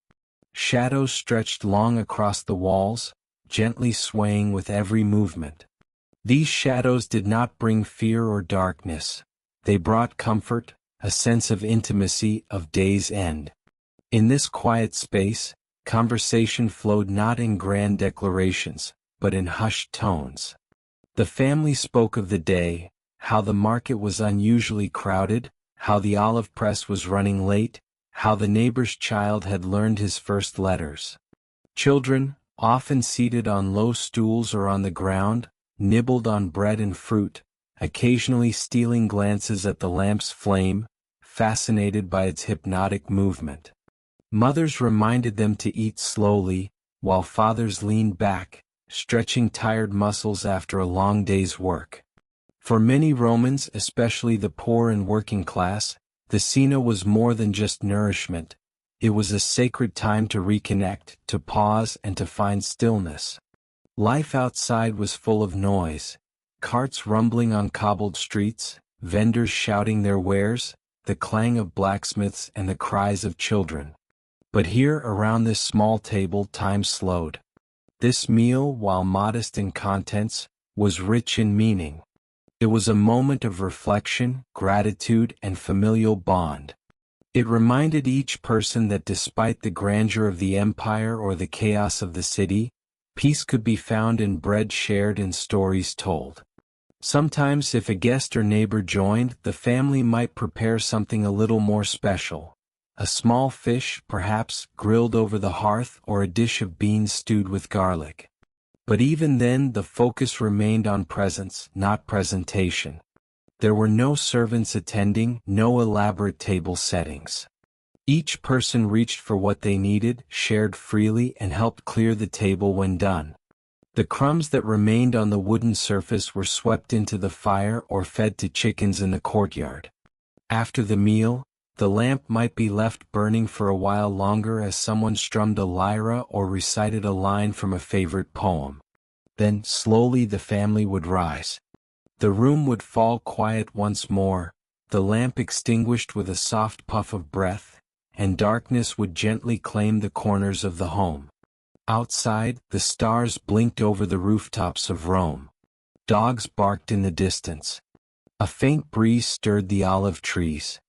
Shadows stretched long across the walls, gently swaying with every movement. These shadows did not bring fear or darkness. They brought comfort, a sense of intimacy, of day's end. In this quiet space, conversation flowed not in grand declarations, but in hushed tones. The family spoke of the day, how the market was unusually crowded, how the olive press was running late, how the neighbor's child had learned his first letters. Children, often seated on low stools or on the ground, nibbled on bread and fruit, occasionally stealing glances at the lamp's flame, fascinated by its hypnotic movement. Mothers reminded them to eat slowly, while fathers leaned back, stretching tired muscles after a long day's work. For many Romans, especially the poor and working class, the cena was more than just nourishment. It was a sacred time to reconnect, to pause, and to find stillness. Life outside was full of noise, carts rumbling on cobbled streets, vendors shouting their wares, the clang of blacksmiths and the cries of children. But here around this small table time slowed. This meal, while modest in contents, was rich in meaning. It was a moment of reflection, gratitude, and familial bond. It reminded each person that despite the grandeur of the empire or the chaos of the city, peace could be found in bread shared and stories told. Sometimes, if a guest or neighbor joined, the family might prepare something a little more special. A small fish, perhaps, grilled over the hearth, or a dish of beans stewed with garlic. But even then, the focus remained on presence, not presentation. There were no servants attending, no elaborate table settings. Each person reached for what they needed, shared freely, and helped clear the table when done. The crumbs that remained on the wooden surface were swept into the fire or fed to chickens in the courtyard. After the meal, the lamp might be left burning for a while longer as someone strummed a lyra or recited a line from a favorite poem. Then, slowly, the family would rise. The room would fall quiet once more, the lamp extinguished with a soft puff of breath, and darkness would gently claim the corners of the home. Outside, the stars blinked over the rooftops of Rome. Dogs barked in the distance. A faint breeze stirred the olive trees.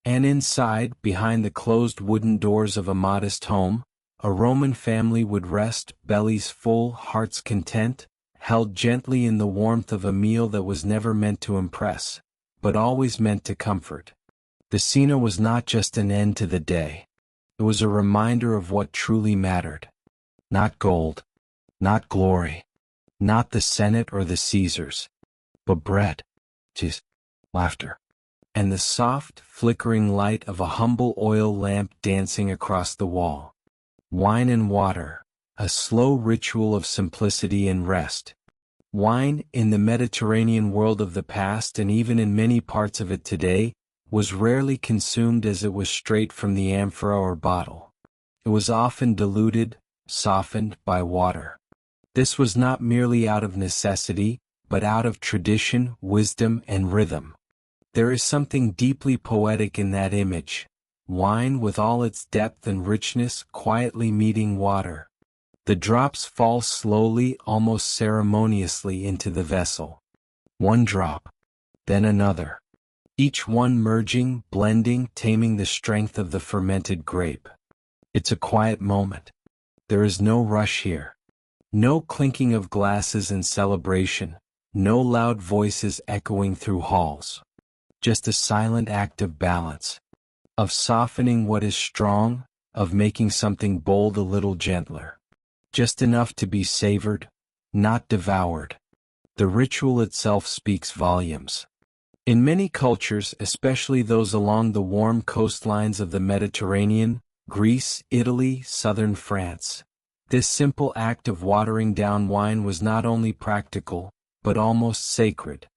And inside, behind the closed wooden doors of a modest home, a Roman family would rest, bellies full, hearts content, held gently in the warmth of a meal that was never meant to impress, but always meant to comfort. The cena was not just an end to the day. It was a reminder of what truly mattered. Not gold, not glory, not the Senate or the Caesars, but bread, cheese, laughter, and the soft, flickering light of a humble oil lamp dancing across the wall. Wine and water, a slow ritual of simplicity and rest. Wine, in the Mediterranean world of the past and even in many parts of it today, was rarely consumed as it was straight from the amphora or bottle. It was often diluted, softened by water. This was not merely out of necessity, but out of tradition, wisdom, and rhythm. There is something deeply poetic in that image. Wine, with all its depth and richness, quietly meeting water. The drops fall slowly, almost ceremoniously, into the vessel. One drop, then another. Each one merging, blending, taming the strength of the fermented grape. It's a quiet moment. There is no rush here. No clinking of glasses in celebration, no loud voices echoing through halls. Just a silent act of balance. Of softening what is strong, of making something bold a little gentler. Just enough to be savored, not devoured. The ritual itself speaks volumes. In many cultures, especially those along the warm coastlines of the Mediterranean, Greece, Italy, southern France, this simple act of watering down wine was not only practical, but almost sacred.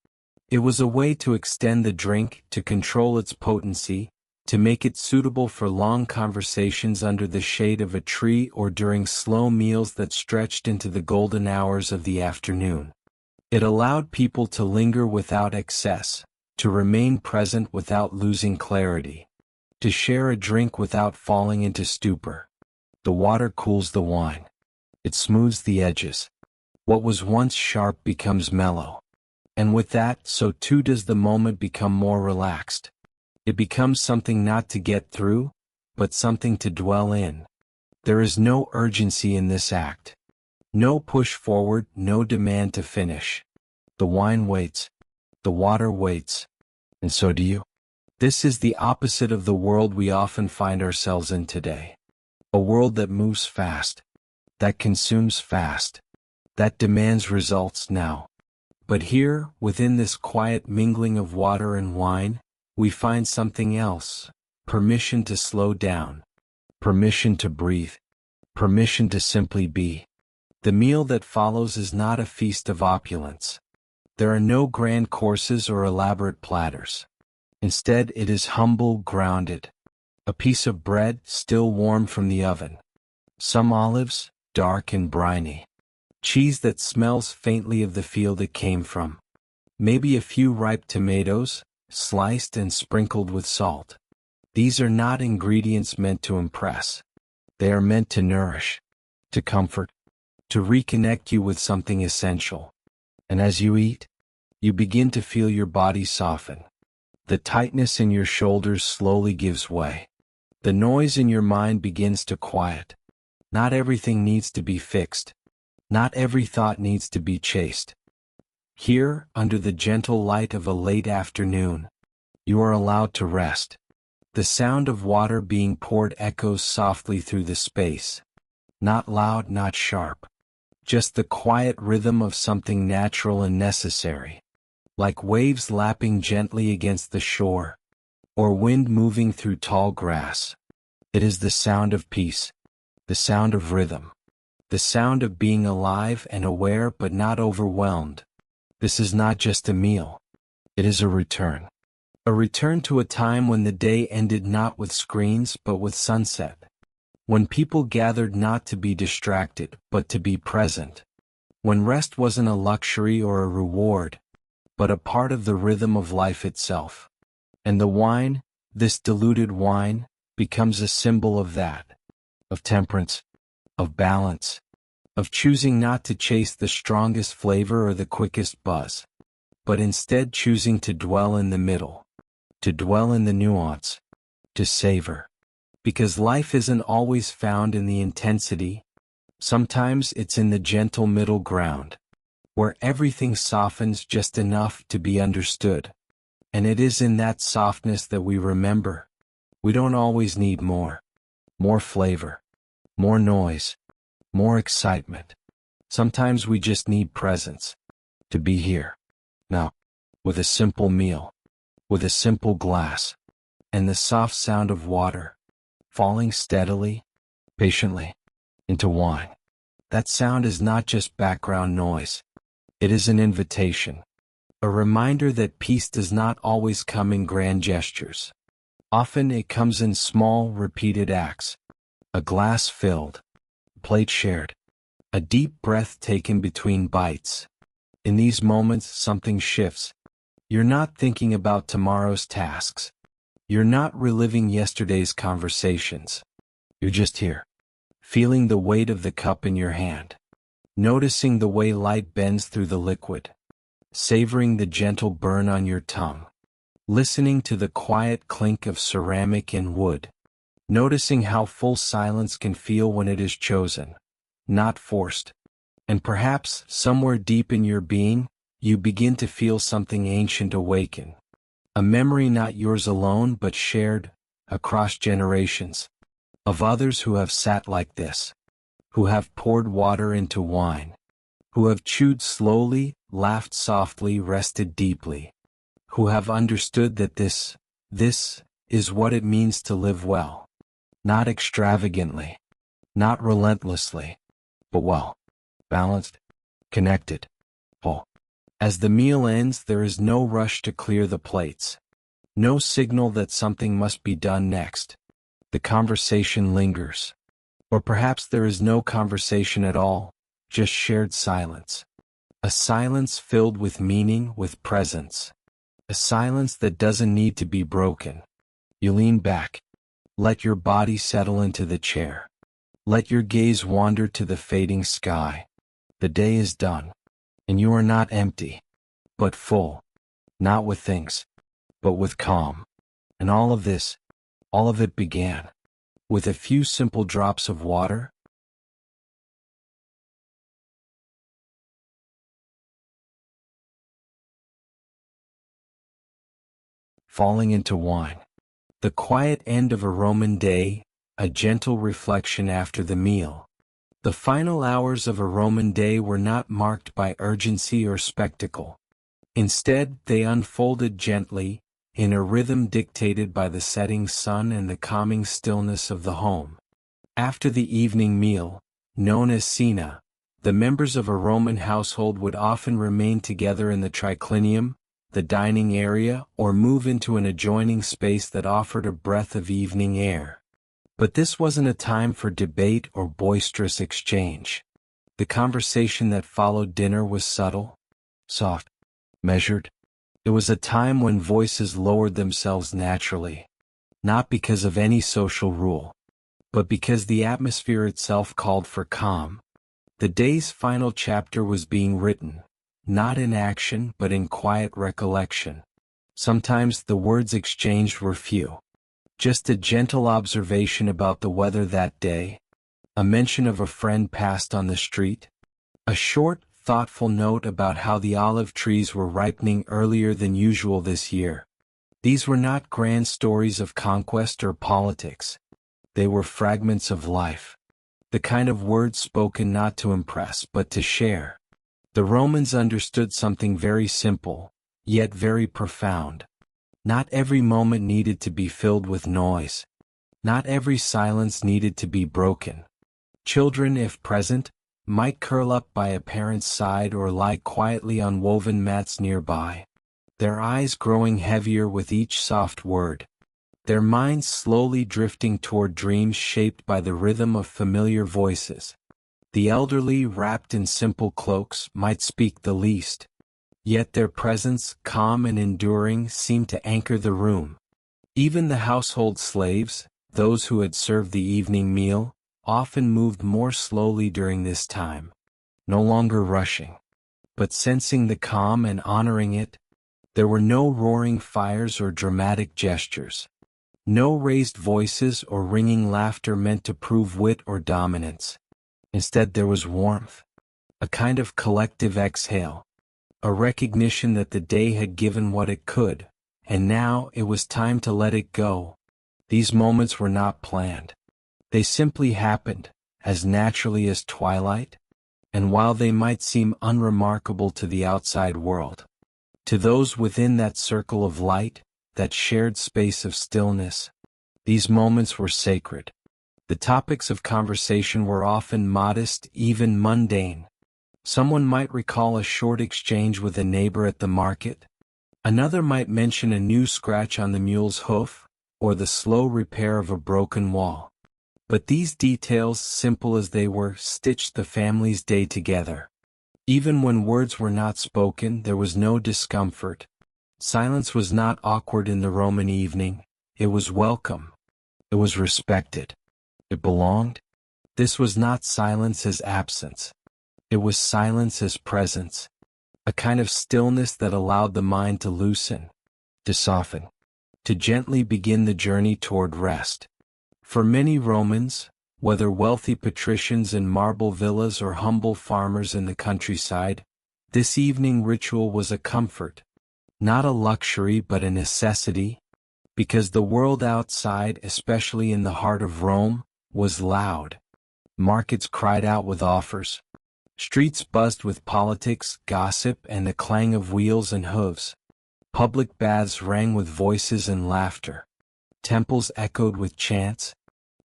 It was a way to extend the drink, to control its potency, to make it suitable for long conversations under the shade of a tree or during slow meals that stretched into the golden hours of the afternoon. It allowed people to linger without excess, to remain present without losing clarity, to share a drink without falling into stupor. The water cools the wine. It smooths the edges. What was once sharp becomes mellow. And with that, so too does the moment become more relaxed. It becomes something not to get through, but something to dwell in. There is no urgency in this act. No push forward, no demand to finish. The wine waits. The water waits. And so do you. This is the opposite of the world we often find ourselves in today. A world that moves fast, that consumes fast, that demands results now. But here, within this quiet mingling of water and wine, we find something else: permission to slow down, permission to breathe, permission to simply be. The meal that follows is not a feast of opulence. There are no grand courses or elaborate platters. Instead, it is humble, grounded. A piece of bread, still warm from the oven. Some olives, dark and briny. Cheese that smells faintly of the field it came from. Maybe a few ripe tomatoes, sliced and sprinkled with salt. These are not ingredients meant to impress. They are meant to nourish, to comfort, to reconnect you with something essential. And as you eat, you begin to feel your body soften. The tightness in your shoulders slowly gives way. The noise in your mind begins to quiet. Not everything needs to be fixed. Not every thought needs to be chased. Here, under the gentle light of a late afternoon, you are allowed to rest. The sound of water being poured echoes softly through the space. Not loud, not sharp. Just the quiet rhythm of something natural and necessary. Like waves lapping gently against the shore, or wind moving through tall grass. It is the sound of peace, the sound of rhythm, the sound of being alive and aware but not overwhelmed. This is not just a meal. It is a return. A return to a time when the day ended not with screens but with sunset. When people gathered not to be distracted but to be present. When rest wasn't a luxury or a reward, but a part of the rhythm of life itself. And the wine, this diluted wine, becomes a symbol of that. Of temperance, of balance, of choosing not to chase the strongest flavor or the quickest buzz, but instead choosing to dwell in the middle, to dwell in the nuance, to savor. Because life isn't always found in the intensity. Sometimes it's in the gentle middle ground, where everything softens just enough to be understood. And it is in that softness that we remember. We don't always need more. More flavor. More noise. More excitement. Sometimes we just need presence. To be here. Now. With a simple meal. With a simple glass. And the soft sound of water. Falling steadily, patiently, into wine. That sound is not just background noise. It is an invitation. A reminder that peace does not always come in grand gestures. Often it comes in small, repeated acts. A glass filled. Plate shared. A deep breath taken between bites. In these moments, something shifts. You're not thinking about tomorrow's tasks. You're not reliving yesterday's conversations. You're just here. Feeling the weight of the cup in your hand. Noticing the way light bends through the liquid. Savoring the gentle burn on your tongue. Listening to the quiet clink of ceramic and wood. Noticing how full silence can feel when it is chosen, not forced. And perhaps, somewhere deep in your being, you begin to feel something ancient awaken. A memory not yours alone but shared, across generations. Of others who have sat like this. Who have poured water into wine. Who have chewed slowly, laughed softly, rested deeply. Who have understood that this is what it means to live well. Not extravagantly. Not relentlessly. But well. Balanced. Connected. Whole. As the meal ends, there is no rush to clear the plates. No signal that something must be done next. The conversation lingers. Or perhaps there is no conversation at all, just shared silence. A silence filled with meaning, with presence. A silence that doesn't need to be broken. You lean back. Let your body settle into the chair. Let your gaze wander to the fading sky. The day is done. And you are not empty, but full. Not with things, but with calm. And all of it began with a few simple drops of water. Falling into wine. The quiet end of a Roman day, a gentle reflection after the meal. The final hours of a Roman day were not marked by urgency or spectacle. Instead, they unfolded gently, in a rhythm dictated by the setting sun and the calming stillness of the home. After the evening meal, known as cena, the members of a Roman household would often remain together in the triclinium, the dining area, or move into an adjoining space that offered a breath of evening air. But this wasn't a time for debate or boisterous exchange. The conversation that followed dinner was subtle, soft, measured. It was a time when voices lowered themselves naturally, not because of any social rule, but because the atmosphere itself called for calm. The day's final chapter was being written, not in action but in quiet recollection. Sometimes the words exchanged were few. Just a gentle observation about the weather that day, a mention of a friend passed on the street, a short, thoughtful note about how the olive trees were ripening earlier than usual this year. These were not grand stories of conquest or politics. They were fragments of life. The kind of words spoken not to impress but to share. The Romans understood something very simple, yet very profound. Not every moment needed to be filled with noise. Not every silence needed to be broken. Children, if present, might curl up by a parent's side or lie quietly on woven mats nearby, their eyes growing heavier with each soft word, their minds slowly drifting toward dreams shaped by the rhythm of familiar voices. The elderly, wrapped in simple cloaks, might speak the least, yet their presence, calm and enduring, seemed to anchor the room. Even the household slaves, those who had served the evening meal, often moved more slowly during this time, no longer rushing, but sensing the calm and honoring it. There were no roaring fires or dramatic gestures, no raised voices or ringing laughter meant to prove wit or dominance. Instead there was warmth, a kind of collective exhale, a recognition that the day had given what it could, and now it was time to let it go. These moments were not planned. They simply happened, as naturally as twilight, and while they might seem unremarkable to the outside world, to those within that circle of light, that shared space of stillness, these moments were sacred. The topics of conversation were often modest, even mundane. Someone might recall a short exchange with a neighbor at the market. Another might mention a new scratch on the mule's hoof, or the slow repair of a broken wall. But these details, simple as they were, stitched the family's day together. Even when words were not spoken, there was no discomfort. Silence was not awkward in the Roman evening. It was welcome. It was respected. It belonged. This was not silence as absence. It was silence as presence. A kind of stillness that allowed the mind to loosen, to soften, to gently begin the journey toward rest. For many Romans, whether wealthy patricians in marble villas or humble farmers in the countryside, this evening ritual was a comfort, not a luxury but a necessity, because the world outside, especially in the heart of Rome, was loud. Markets cried out with offers. Streets buzzed with politics, gossip, and the clang of wheels and hooves. Public baths rang with voices and laughter. Temples echoed with chants.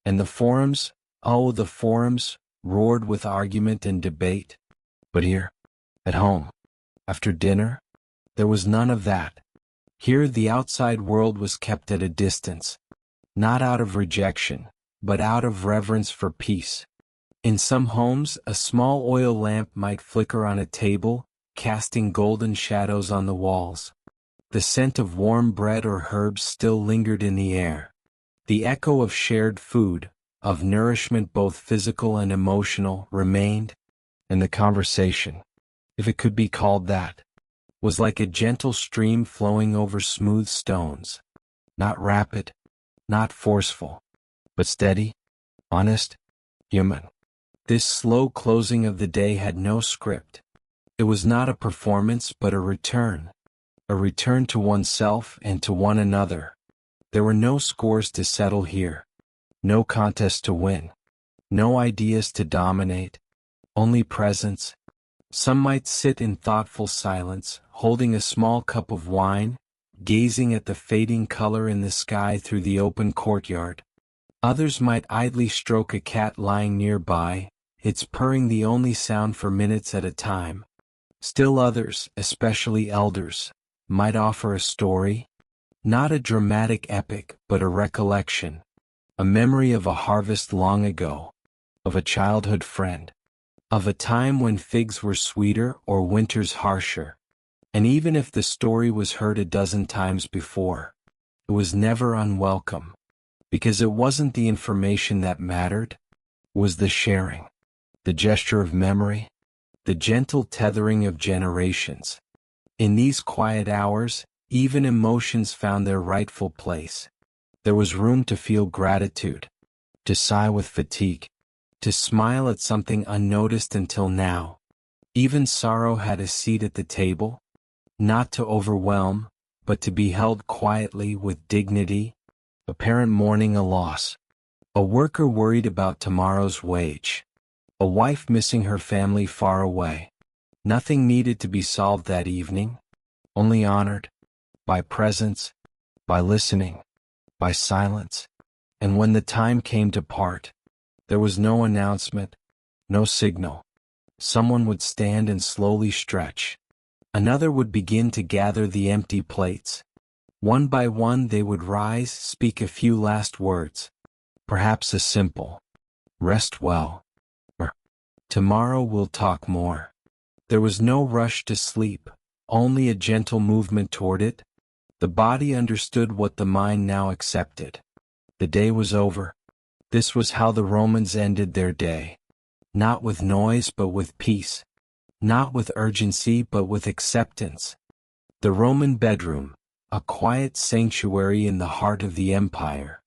And the forums, oh the forums, roared with argument and debate. But here, at home, after dinner, there was none of that. Here the outside world was kept at a distance, not out of rejection, but out of reverence for peace. In some homes, a small oil lamp might flicker on a table, casting golden shadows on the walls. The scent of warm bread or herbs still lingered in the air. The echo of shared food, of nourishment both physical and emotional, remained, and the conversation, if it could be called that, was like a gentle stream flowing over smooth stones. Not rapid, not forceful, but steady, honest, human. This slow closing of the day had no script. It was not a performance but a return to oneself and to one another. There were no scores to settle here, no contest to win, no ideas to dominate, only presence. Some might sit in thoughtful silence, holding a small cup of wine, gazing at the fading color in the sky through the open courtyard. Others might idly stroke a cat lying nearby, its purring the only sound for minutes at a time. Still others, especially elders, might offer a story, not a dramatic epic, but a recollection, a memory of a harvest long ago, of a childhood friend, of a time when figs were sweeter or winters harsher. And even if the story was heard a dozen times before, it was never unwelcome, because it wasn't the information that mattered, it was the sharing, the gesture of memory, the gentle tethering of generations. In these quiet hours, even emotions found their rightful place. There was room to feel gratitude, to sigh with fatigue, to smile at something unnoticed until now. Even sorrow had a seat at the table, not to overwhelm, but to be held quietly with dignity. A parent mourning a loss, a worker worried about tomorrow's wage, a wife missing her family far away. Nothing needed to be solved that evening, only honored, by presence, by listening, by silence. And when the time came to part, there was no announcement, no signal. Someone would stand and slowly stretch. Another would begin to gather the empty plates. One by one they would rise, speak a few last words. Perhaps a simple, "Rest well," or "Tomorrow we'll talk more." There was no rush to sleep, only a gentle movement toward it. The body understood what the mind now accepted. The day was over. This was how the Romans ended their day. Not with noise but with peace. Not with urgency but with acceptance. The Roman bedroom, a quiet sanctuary in the heart of the empire.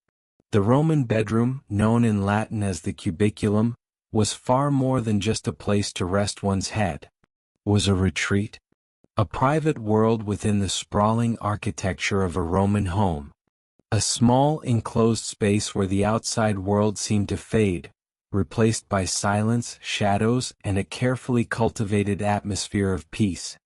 The Roman bedroom, known in Latin as the cubiculum, was far more than just a place to rest one's head. It was a retreat, a private world within the sprawling architecture of a Roman home. A small enclosed space where the outside world seemed to fade, replaced by silence, shadows, and a carefully cultivated atmosphere of peace.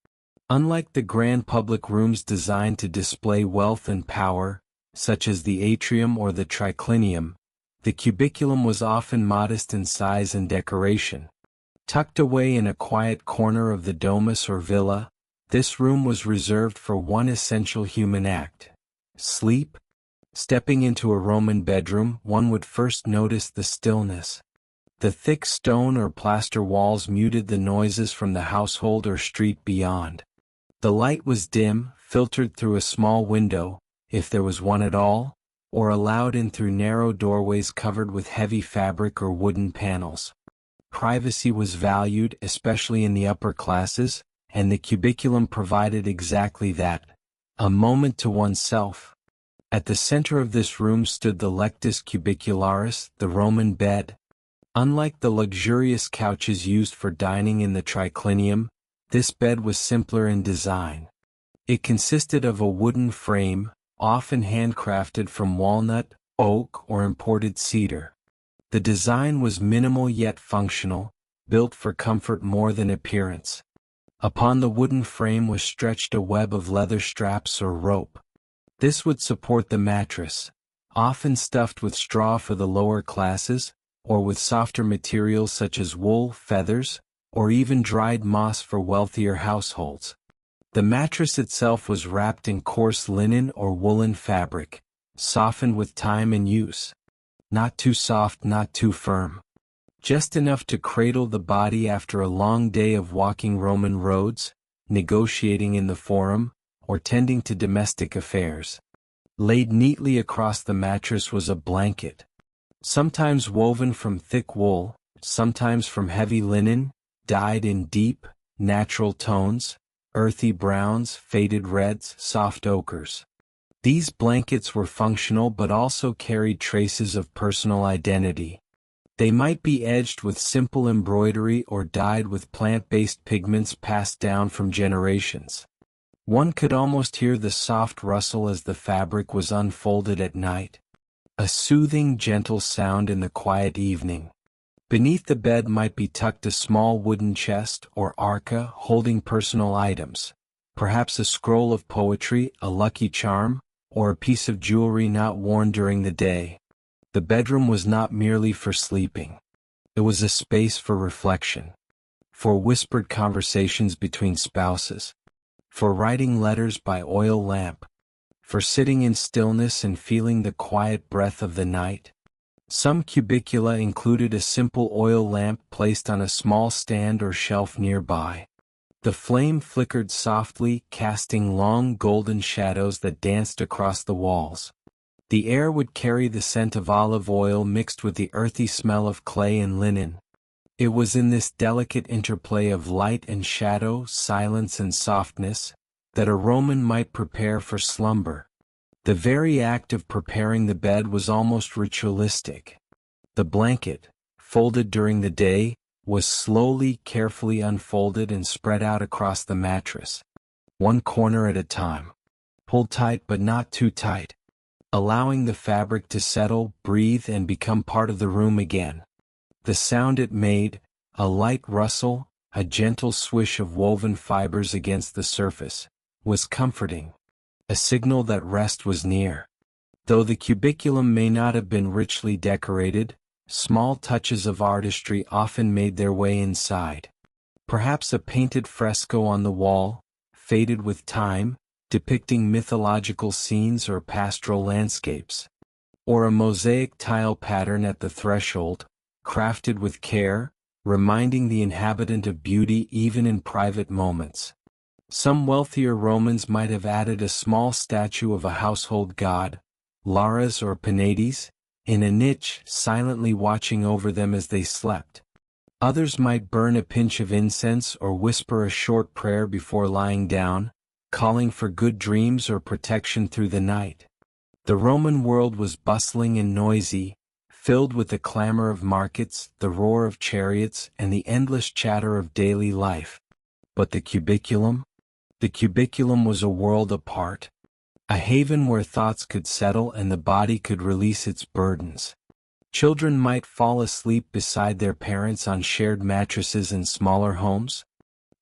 Unlike the grand public rooms designed to display wealth and power, such as the atrium or the triclinium, the cubiculum was often modest in size and decoration. Tucked away in a quiet corner of the domus or villa, this room was reserved for one essential human act: sleep. Stepping into a Roman bedroom, one would first notice the stillness. The thick stone or plaster walls muted the noises from the household or street beyond. The light was dim, filtered through a small window, if there was one at all, or allowed in through narrow doorways covered with heavy fabric or wooden panels. Privacy was valued, especially in the upper classes, and the cubiculum provided exactly that: a moment to oneself. At the center of this room stood the lectus cubicularis, the Roman bed. Unlike the luxurious couches used for dining in the triclinium, this bed was simpler in design. It consisted of a wooden frame, often handcrafted from walnut, oak, or imported cedar. The design was minimal yet functional, built for comfort more than appearance. Upon the wooden frame was stretched a web of leather straps or rope. This would support the mattress, often stuffed with straw for the lower classes, or with softer materials such as wool, feathers, or even dried moss for wealthier households. The mattress itself was wrapped in coarse linen or woolen fabric, softened with time and use. Not too soft, not too firm. Just enough to cradle the body after a long day of walking Roman roads, negotiating in the forum, or tending to domestic affairs. Laid neatly across the mattress was a blanket, sometimes woven from thick wool, sometimes from heavy linen, dyed in deep, natural tones, earthy browns, faded reds, soft ochres. These blankets were functional but also carried traces of personal identity. They might be edged with simple embroidery or dyed with plant-based pigments passed down from generations. One could almost hear the soft rustle as the fabric was unfolded at night. A soothing, gentle sound in the quiet evening. Beneath the bed might be tucked a small wooden chest or arca holding personal items, Perhaps a scroll of poetry, a lucky charm, or a piece of jewelry not worn during the day. The bedroom was not merely for sleeping. It was a space for reflection, for whispered conversations between spouses, for writing letters by oil lamp, for sitting in stillness and feeling the quiet breath of the night. Some cubicula included a simple oil lamp placed on a small stand or shelf nearby. The flame flickered softly, casting long golden shadows that danced across the walls. The air would carry the scent of olive oil mixed with the earthy smell of clay and linen. It was in this delicate interplay of light and shadow, silence and softness, that a Roman might prepare for slumber. The very act of preparing the bed was almost ritualistic. The blanket, folded during the day, was slowly, carefully unfolded and spread out across the mattress, one corner at a time, pulled tight but not too tight, allowing the fabric to settle, breathe and become part of the room again. The sound it made, a light rustle, a gentle swish of woven fibers against the surface, was comforting, a signal that rest was near. Though the cubiculum may not have been richly decorated, small touches of artistry often made their way inside. Perhaps a painted fresco on the wall, faded with time, depicting mythological scenes or pastoral landscapes. Or a mosaic tile pattern at the threshold, crafted with care, reminding the inhabitant of beauty even in private moments. Some wealthier Romans might have added a small statue of a household god, Lares or Penates, in a niche, silently watching over them as they slept. Others might burn a pinch of incense or whisper a short prayer before lying down, calling for good dreams or protection through the night. The Roman world was bustling and noisy, filled with the clamor of markets, the roar of chariots, and the endless chatter of daily life. But the cubiculum? The cubiculum was a world apart, a haven where thoughts could settle and the body could release its burdens. Children might fall asleep beside their parents on shared mattresses in smaller homes.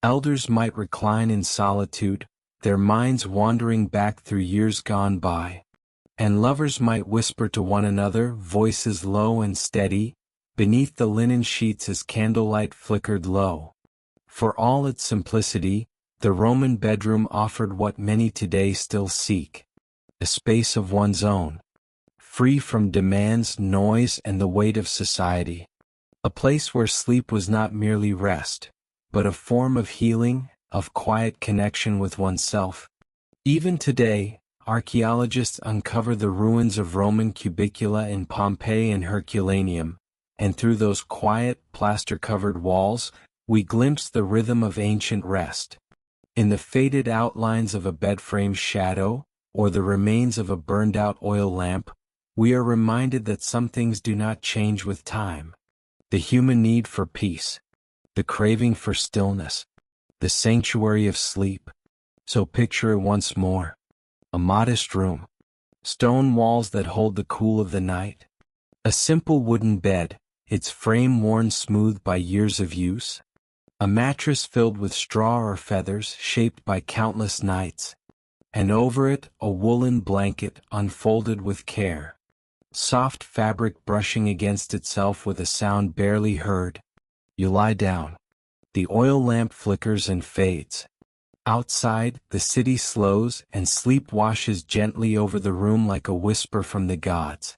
Elders might recline in solitude, their minds wandering back through years gone by. And lovers might whisper to one another, voices low and steady, beneath the linen sheets as candlelight flickered low. For all its simplicity, the Roman bedroom offered what many today still seek: a space of one's own, free from demands, noise, and the weight of society. A place where sleep was not merely rest, but a form of healing, of quiet connection with oneself. Even today, archaeologists uncover the ruins of Roman cubicula in Pompeii and Herculaneum, and through those quiet, plaster-covered walls, we glimpse the rhythm of ancient rest. In the faded outlines of a bedframe's shadow, or the remains of a burned-out oil lamp, we are reminded that some things do not change with time. The human need for peace, the craving for stillness, the sanctuary of sleep. So picture it once more. A modest room, stone walls that hold the cool of the night, a simple wooden bed, its frame worn smooth by years of use, a mattress filled with straw or feathers shaped by countless nights, and over it a woolen blanket unfolded with care, soft fabric brushing against itself with a sound barely heard. You lie down. The oil lamp flickers and fades. Outside, the city slows and sleep washes gently over the room like a whisper from the gods.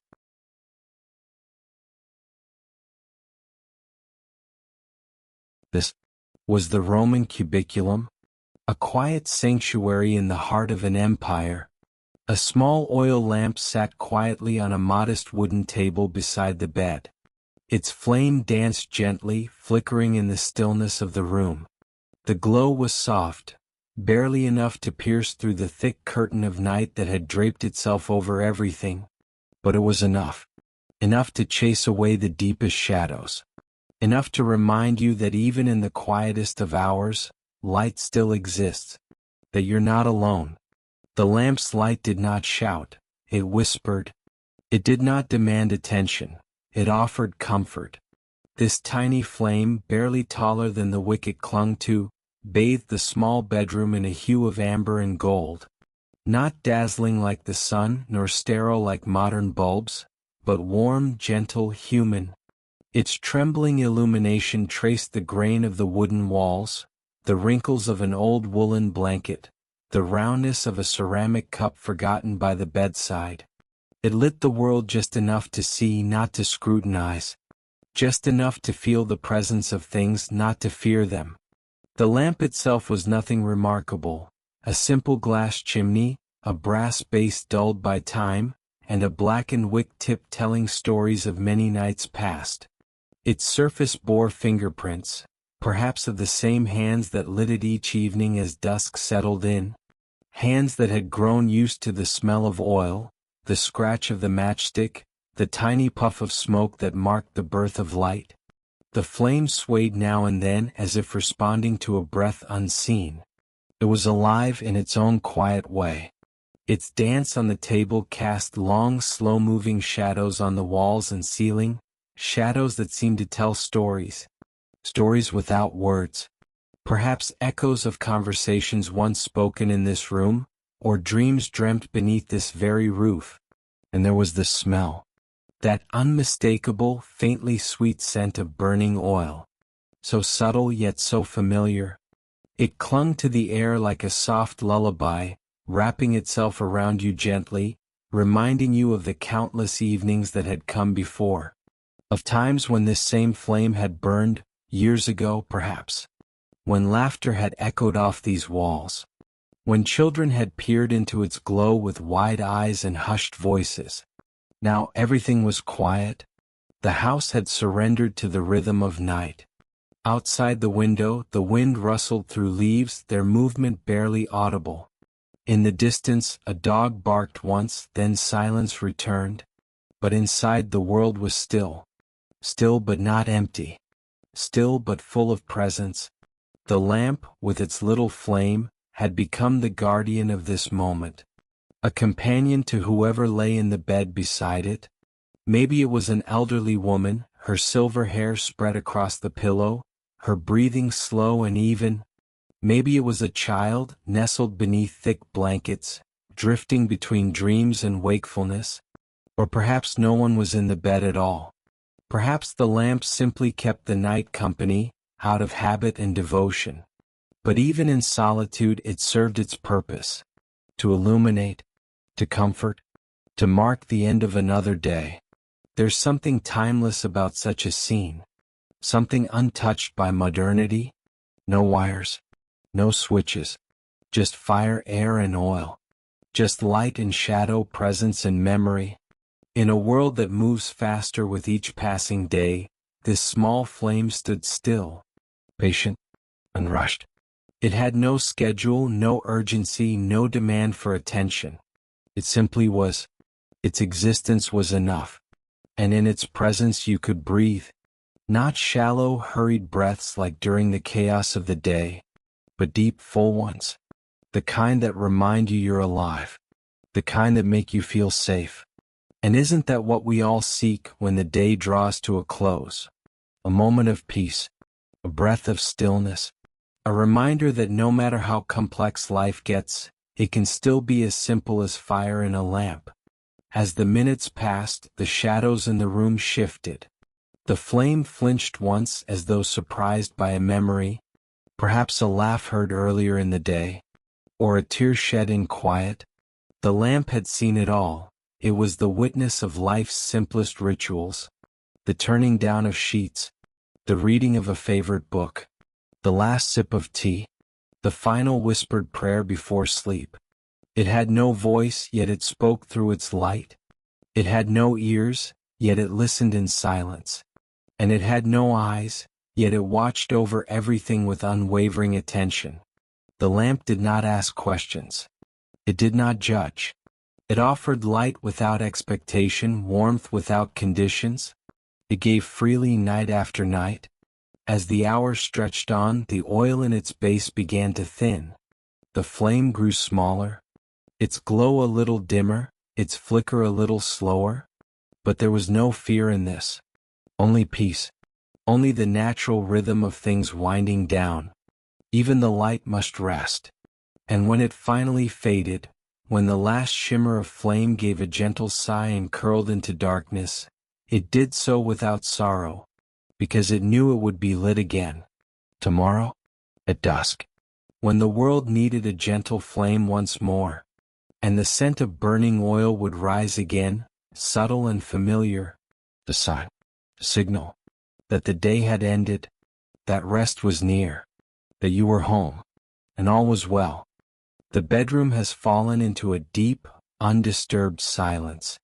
This was the Roman cubiculum, a quiet sanctuary in the heart of an empire. A small oil lamp sat quietly on a modest wooden table beside the bed. Its flame danced gently, flickering in the stillness of the room. The glow was soft, barely enough to pierce through the thick curtain of night that had draped itself over everything. But it was enough. Enough to chase away the deepest shadows. Enough to remind you that even in the quietest of hours, light still exists. That you're not alone. The lamp's light did not shout, it whispered. It did not demand attention, it offered comfort. This tiny flame, barely taller than the wick it clung to, bathed the small bedroom in a hue of amber and gold. Not dazzling like the sun, nor sterile like modern bulbs, but warm, gentle, human. Its trembling illumination traced the grain of the wooden walls, the wrinkles of an old woolen blanket, the roundness of a ceramic cup forgotten by the bedside. It lit the world just enough to see, not to scrutinize, just enough to feel the presence of things, not to fear them. The lamp itself was nothing remarkable, a simple glass chimney, a brass base dulled by time, and a blackened wick tip telling stories of many nights past. Its surface bore fingerprints, perhaps of the same hands that lit it each evening as dusk settled in, hands that had grown used to the smell of oil, the scratch of the matchstick, the tiny puff of smoke that marked the birth of light. The flame swayed now and then as if responding to a breath unseen. It was alive in its own quiet way. Its dance on the table cast long, slow-moving shadows on the walls and ceiling, shadows that seemed to tell stories. Stories without words. Perhaps echoes of conversations once spoken in this room, or dreams dreamt beneath this very roof. And there was the smell. That unmistakable, faintly sweet scent of burning oil. So subtle yet so familiar. It clung to the air like a soft lullaby, wrapping itself around you gently, reminding you of the countless evenings that had come before. Of times when this same flame had burned, years ago perhaps. When laughter had echoed off these walls. When children had peered into its glow with wide eyes and hushed voices. Now everything was quiet. The house had surrendered to the rhythm of night. Outside the window, the wind rustled through leaves, their movement barely audible. In the distance, a dog barked once, then silence returned. But inside the world was still. Still but not empty. Still but full of presence. The lamp, with its little flame, had become the guardian of this moment. A companion to whoever lay in the bed beside it. Maybe it was an elderly woman, her silver hair spread across the pillow, her breathing slow and even. Maybe it was a child, nestled beneath thick blankets, drifting between dreams and wakefulness. Or perhaps no one was in the bed at all. Perhaps the lamp simply kept the night company, out of habit and devotion. But even in solitude it served its purpose. To illuminate, to comfort, to mark the end of another day. There's something timeless about such a scene. Something untouched by modernity. No wires. No switches. Just fire, air and oil. Just light and shadow, presence and memory. In a world that moves faster with each passing day, this small flame stood still. Patient. Unrushed. It had no schedule, no urgency, no demand for attention. It simply was. Its existence was enough. And in its presence you could breathe. Not shallow, hurried breaths like during the chaos of the day, but deep, full ones. The kind that remind you you're alive. The kind that make you feel safe. And isn't that what we all seek when the day draws to a close? A moment of peace. A breath of stillness. A reminder that no matter how complex life gets, it can still be as simple as fire in a lamp. As the minutes passed, the shadows in the room shifted. The flame flinched once as though surprised by a memory, perhaps a laugh heard earlier in the day, or a tear shed in quiet. The lamp had seen it all. It was the witness of life's simplest rituals. The turning down of sheets, the reading of a favorite book, the last sip of tea, the final whispered prayer before sleep. It had no voice, yet it spoke through its light. It had no ears, yet it listened in silence. And it had no eyes, yet it watched over everything with unwavering attention. The lamp did not ask questions. It did not judge. It offered light without expectation, warmth without conditions. It gave freely night after night. As the hours stretched on, the oil in its base began to thin. The flame grew smaller. Its glow a little dimmer, its flicker a little slower. But there was no fear in this. Only peace. Only the natural rhythm of things winding down. Even the light must rest. And when it finally faded, when the last shimmer of flame gave a gentle sigh and curled into darkness, it did so without sorrow, because it knew it would be lit again. Tomorrow? At dusk. When the world needed a gentle flame once more, and the scent of burning oil would rise again, subtle and familiar, the sign, the signal, that the day had ended, that rest was near, that you were home, and all was well. The bedroom has fallen into a deep, undisturbed silence.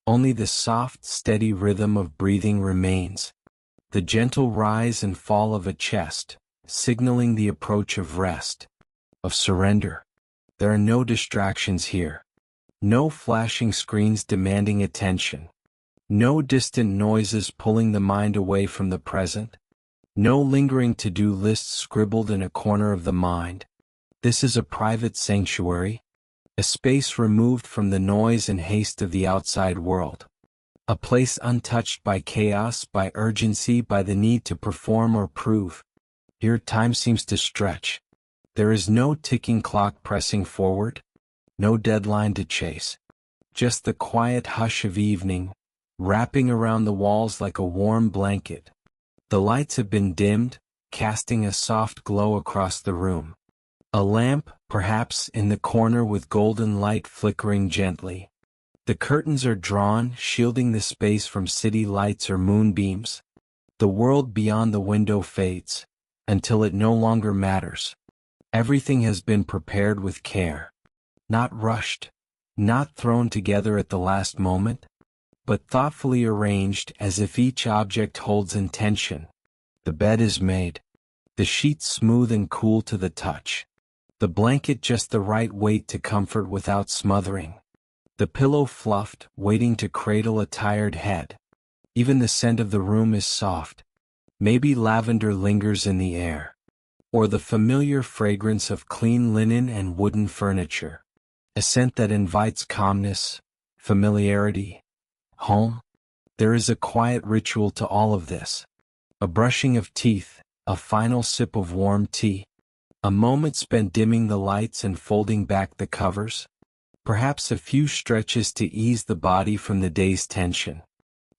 Only the soft, steady rhythm of breathing remains, the gentle rise and fall of a chest, signaling the approach of rest, of surrender. There are no distractions here. No flashing screens demanding attention. No distant noises pulling the mind away from the present. No lingering to-do lists scribbled in a corner of the mind. This is a private sanctuary, a space removed from the noise and haste of the outside world. A place untouched by chaos, by urgency, by the need to perform or prove. Here time seems to stretch. There is no ticking clock pressing forward, no deadline to chase. Just the quiet hush of evening, wrapping around the walls like a warm blanket. The lights have been dimmed, casting a soft glow across the room. A lamp, perhaps, in the corner with golden light flickering gently. The curtains are drawn, shielding the space from city lights or moonbeams. The world beyond the window fades, until it no longer matters. Everything has been prepared with care. Not rushed, not thrown together at the last moment, but thoughtfully arranged as if each object holds intention. The bed is made, the sheets smooth and cool to the touch. The blanket just the right weight to comfort without smothering. The pillow fluffed, waiting to cradle a tired head. Even the scent of the room is soft. Maybe lavender lingers in the air. Or the familiar fragrance of clean linen and wooden furniture. A scent that invites calmness, familiarity, home. There is a quiet ritual to all of this. A brushing of teeth, a final sip of warm tea. A moment spent dimming the lights and folding back the covers. Perhaps a few stretches to ease the body from the day's tension.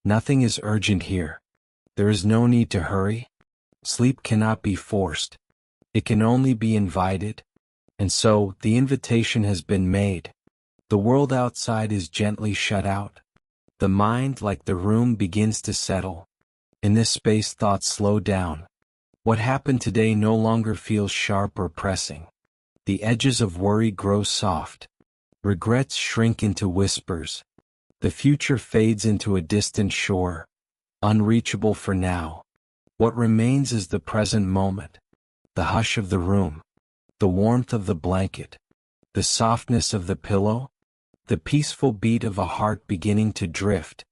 Nothing is urgent here. There is no need to hurry. Sleep cannot be forced. It can only be invited. And so, the invitation has been made. The world outside is gently shut out. The mind, like the room, begins to settle. In this space, thoughts slow down. What happened today no longer feels sharp or pressing. The edges of worry grow soft. Regrets shrink into whispers. The future fades into a distant shore, unreachable for now. What remains is the present moment. The hush of the room. The warmth of the blanket. The softness of the pillow. The peaceful beat of a heart beginning to drift.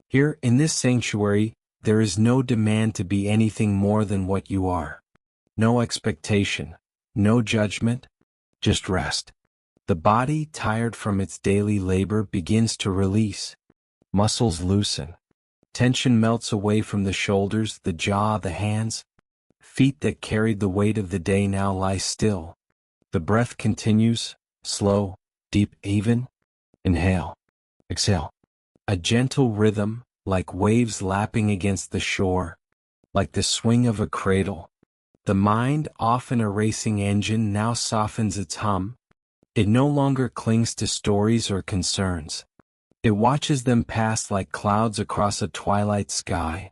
Here, in this sanctuary, there is no demand to be anything more than what you are. No expectation, no judgment, just rest. The body, tired from its daily labor, begins to release. Muscles loosen. Tension melts away from the shoulders, the jaw, the hands. Feet that carried the weight of the day now lie still. The breath continues, slow, deep, even. Inhale. Exhale. A gentle rhythm, like waves lapping against the shore, like the swing of a cradle. The mind, often a racing engine, now softens its hum. It no longer clings to stories or concerns. It watches them pass like clouds across a twilight sky,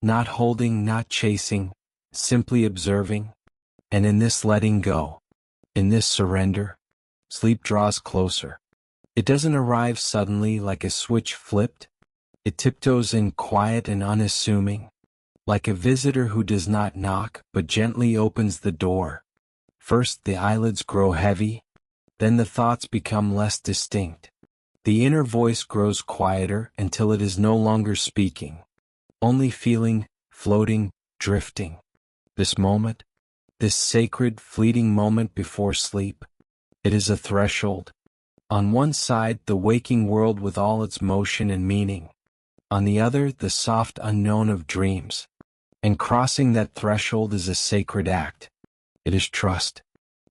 not holding, not chasing, simply observing. And in this letting go, in this surrender, sleep draws closer. It doesn't arrive suddenly like a switch flipped. It tiptoes in quiet and unassuming, like a visitor who does not knock but gently opens the door. First the eyelids grow heavy, then the thoughts become less distinct. The inner voice grows quieter until it is no longer speaking, only feeling, floating, drifting. This moment, this sacred, fleeting moment before sleep, it is a threshold. On one side, the waking world with all its motion and meaning. On the other, the soft unknown of dreams. And crossing that threshold is a sacred act. It is trust.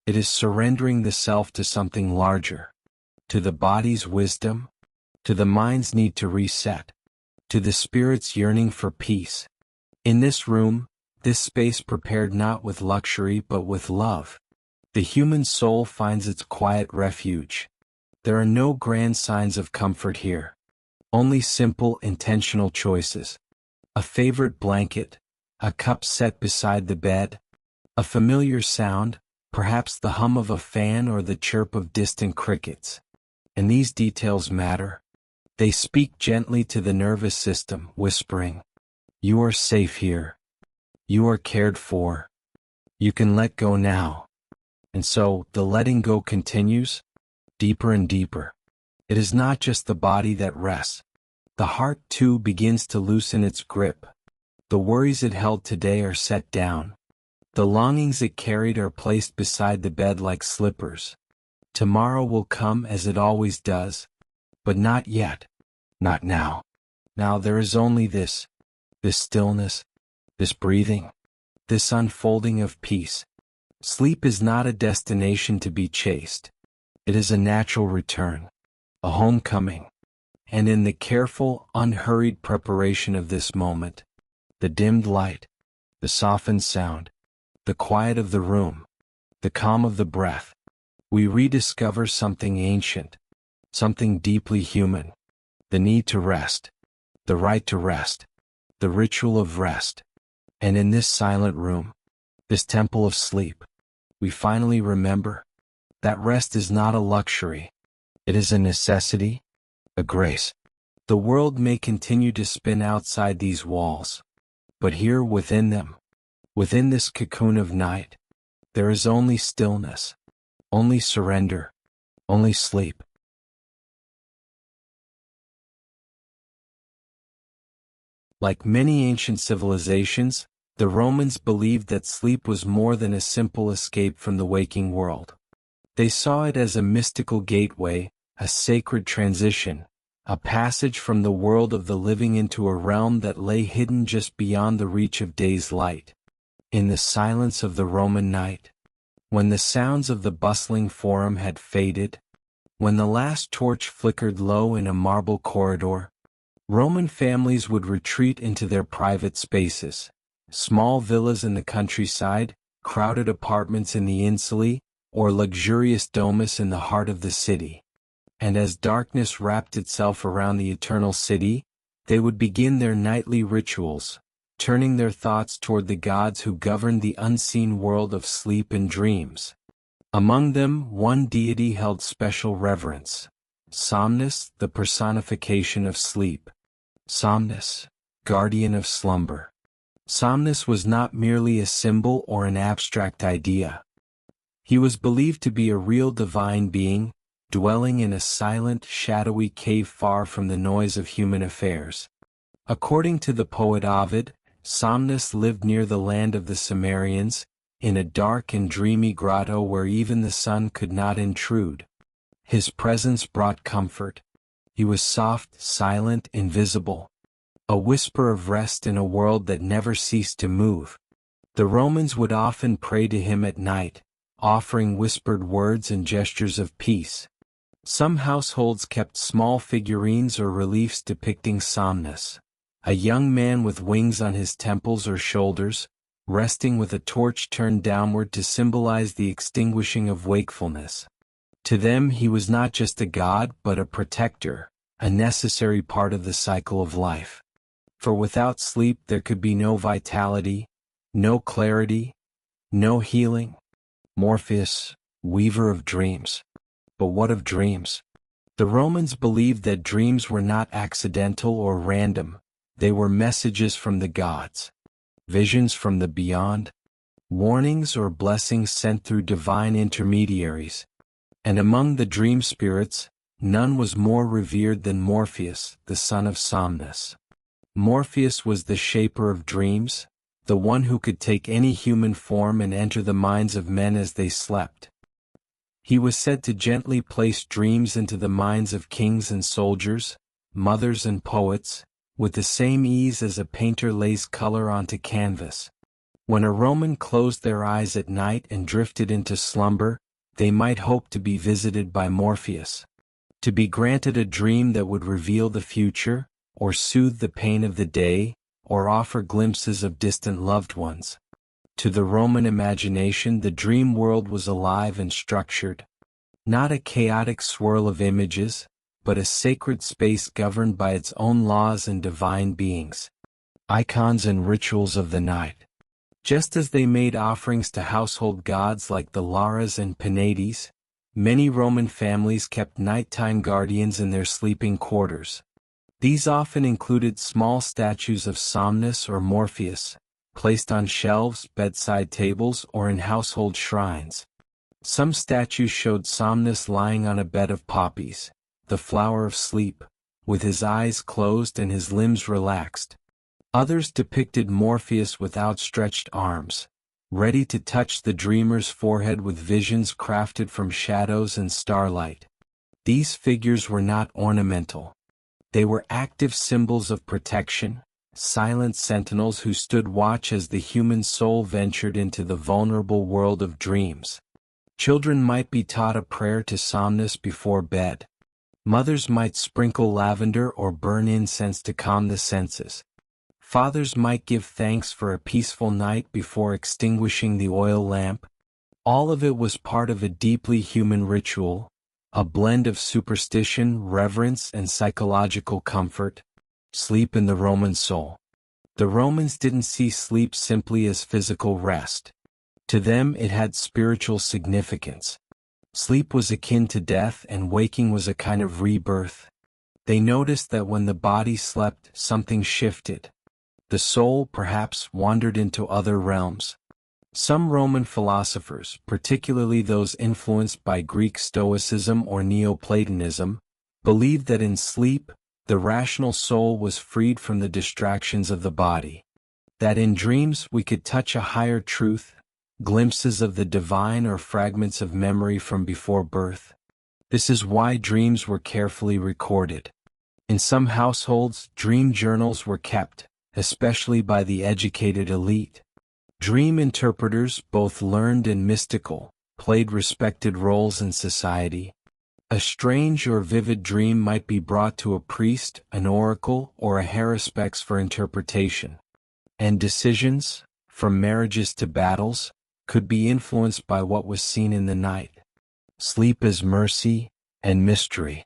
It is surrendering the self to something larger, to the body's wisdom, to the mind's need to reset, to the spirit's yearning for peace. In this room, this space prepared not with luxury but with love, the human soul finds its quiet refuge. There are no grand signs of comfort here. Only simple, intentional choices. A favorite blanket, a cup set beside the bed, a familiar sound, perhaps the hum of a fan or the chirp of distant crickets. And these details matter. They speak gently to the nervous system, whispering, "You are safe here. You are cared for. You can let go now." And so, the letting go continues, deeper and deeper. It is not just the body that rests. The heart, too, begins to loosen its grip. The worries it held today are set down. The longings it carried are placed beside the bed like slippers. Tomorrow will come as it always does, but not yet. Not now. Now there is only this stillness, this breathing, this unfolding of peace. Sleep is not a destination to be chased. It is a natural return, a homecoming. And in the careful, unhurried preparation of this moment, the dimmed light, the softened sound, the quiet of the room, the calm of the breath, we rediscover something ancient, something deeply human, the need to rest, the right to rest, the ritual of rest. And in this silent room, this temple of sleep, we finally remember that rest is not a luxury. It is a necessity, a grace. The world may continue to spin outside these walls, but here within them, within this cocoon of night, there is only stillness, only surrender, only sleep. Like many ancient civilizations, the Romans believed that sleep was more than a simple escape from the waking world. They saw it as a mystical gateway, a sacred transition, a passage from the world of the living into a realm that lay hidden just beyond the reach of day's light. In the silence of the Roman night, when the sounds of the bustling forum had faded, when the last torch flickered low in a marble corridor, Roman families would retreat into their private spaces, small villas in the countryside, crowded apartments in the insulae, or luxurious domus in the heart of the city. And as darkness wrapped itself around the eternal city, they would begin their nightly rituals, turning their thoughts toward the gods who governed the unseen world of sleep and dreams. Among them, one deity held special reverence: Somnus, the personification of sleep. Somnus, guardian of slumber. Somnus was not merely a symbol or an abstract idea. He was believed to be a real divine being, dwelling in a silent, shadowy cave far from the noise of human affairs. According to the poet Ovid, Somnus lived near the land of the Cimmerians, in a dark and dreamy grotto where even the sun could not intrude. His presence brought comfort. He was soft, silent, invisible, a whisper of rest in a world that never ceased to move. The Romans would often pray to him at night, offering whispered words and gestures of peace. Some households kept small figurines or reliefs depicting Somnus, a young man with wings on his temples or shoulders, resting with a torch turned downward to symbolize the extinguishing of wakefulness. To them he was not just a god but a protector, a necessary part of the cycle of life. For without sleep there could be no vitality, no clarity, no healing. Morpheus, weaver of dreams. But what of dreams? The Romans believed that dreams were not accidental or random. They were messages from the gods, visions from the beyond, warnings or blessings sent through divine intermediaries. And among the dream spirits, none was more revered than Morpheus, the son of Somnus. Morpheus was the shaper of dreams, the one who could take any human form and enter the minds of men as they slept. He was said to gently place dreams into the minds of kings and soldiers, mothers and poets, with the same ease as a painter lays color onto canvas. When a Roman closed their eyes at night and drifted into slumber, they might hope to be visited by Morpheus, to be granted a dream that would reveal the future, or soothe the pain of the day, or offer glimpses of distant loved ones. To the Roman imagination, the dream world was alive and structured, not a chaotic swirl of images, but a sacred space governed by its own laws and divine beings, icons and rituals of the night. Just as they made offerings to household gods like the Lares and Penates, many Roman families kept nighttime guardians in their sleeping quarters. These often included small statues of Somnus or Morpheus, placed on shelves, bedside tables, or in household shrines. Some statues showed Somnus lying on a bed of poppies, the flower of sleep, with his eyes closed and his limbs relaxed. Others depicted Morpheus with outstretched arms, ready to touch the dreamer's forehead with visions crafted from shadows and starlight. These figures were not ornamental. They were active symbols of protection, silent sentinels who stood watch as the human soul ventured into the vulnerable world of dreams. Children might be taught a prayer to Somnus before bed. Mothers might sprinkle lavender or burn incense to calm the senses. Fathers might give thanks for a peaceful night before extinguishing the oil lamp. All of it was part of a deeply human ritual, a blend of superstition, reverence, and psychological comfort. Sleep in the Roman soul. The Romans didn't see sleep simply as physical rest. To them it had spiritual significance. Sleep was akin to death and waking was a kind of rebirth. They noticed that when the body slept, something shifted. The soul perhaps wandered into other realms. Some Roman philosophers, particularly those influenced by Greek Stoicism or Neoplatonism, believed that in sleep, the rational soul was freed from the distractions of the body. That in dreams we could touch a higher truth, glimpses of the divine or fragments of memory from before birth. This is why dreams were carefully recorded. In some households, dream journals were kept, especially by the educated elite. Dream interpreters, both learned and mystical, played respected roles in society. A strange or vivid dream might be brought to a priest, an oracle, or a haruspice for interpretation. And decisions, from marriages to battles, could be influenced by what was seen in the night. Sleep is mercy and mystery.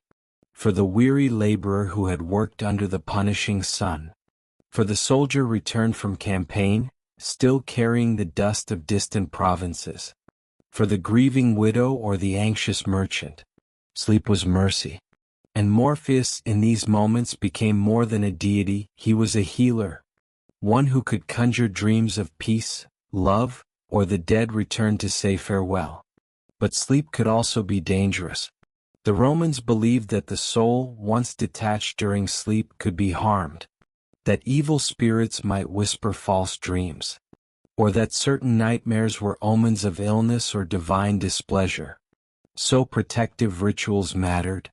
For the weary laborer who had worked under the punishing sun. For the soldier returned from campaign, still carrying the dust of distant provinces. For the grieving widow or the anxious merchant. Sleep was mercy. And Morpheus in these moments became more than a deity, he was a healer. One who could conjure dreams of peace, love, or the dead return to say farewell. But sleep could also be dangerous. The Romans believed that the soul, once detached during sleep, could be harmed. That evil spirits might whisper false dreams. Or that certain nightmares were omens of illness or divine displeasure. So protective rituals mattered.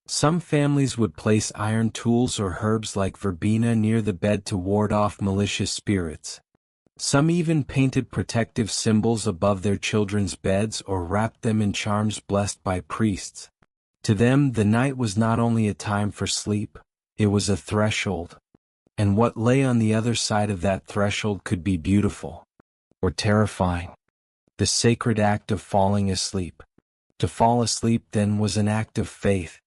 Some families would place iron tools or herbs like verbena near the bed to ward off malicious spirits. Some even painted protective symbols above their children's beds or wrapped them in charms blessed by priests. To them, the night was not only a time for sleep, it was a threshold. And what lay on the other side of that threshold could be beautiful or terrifying. The sacred act of falling asleep. To fall asleep then was an act of faith.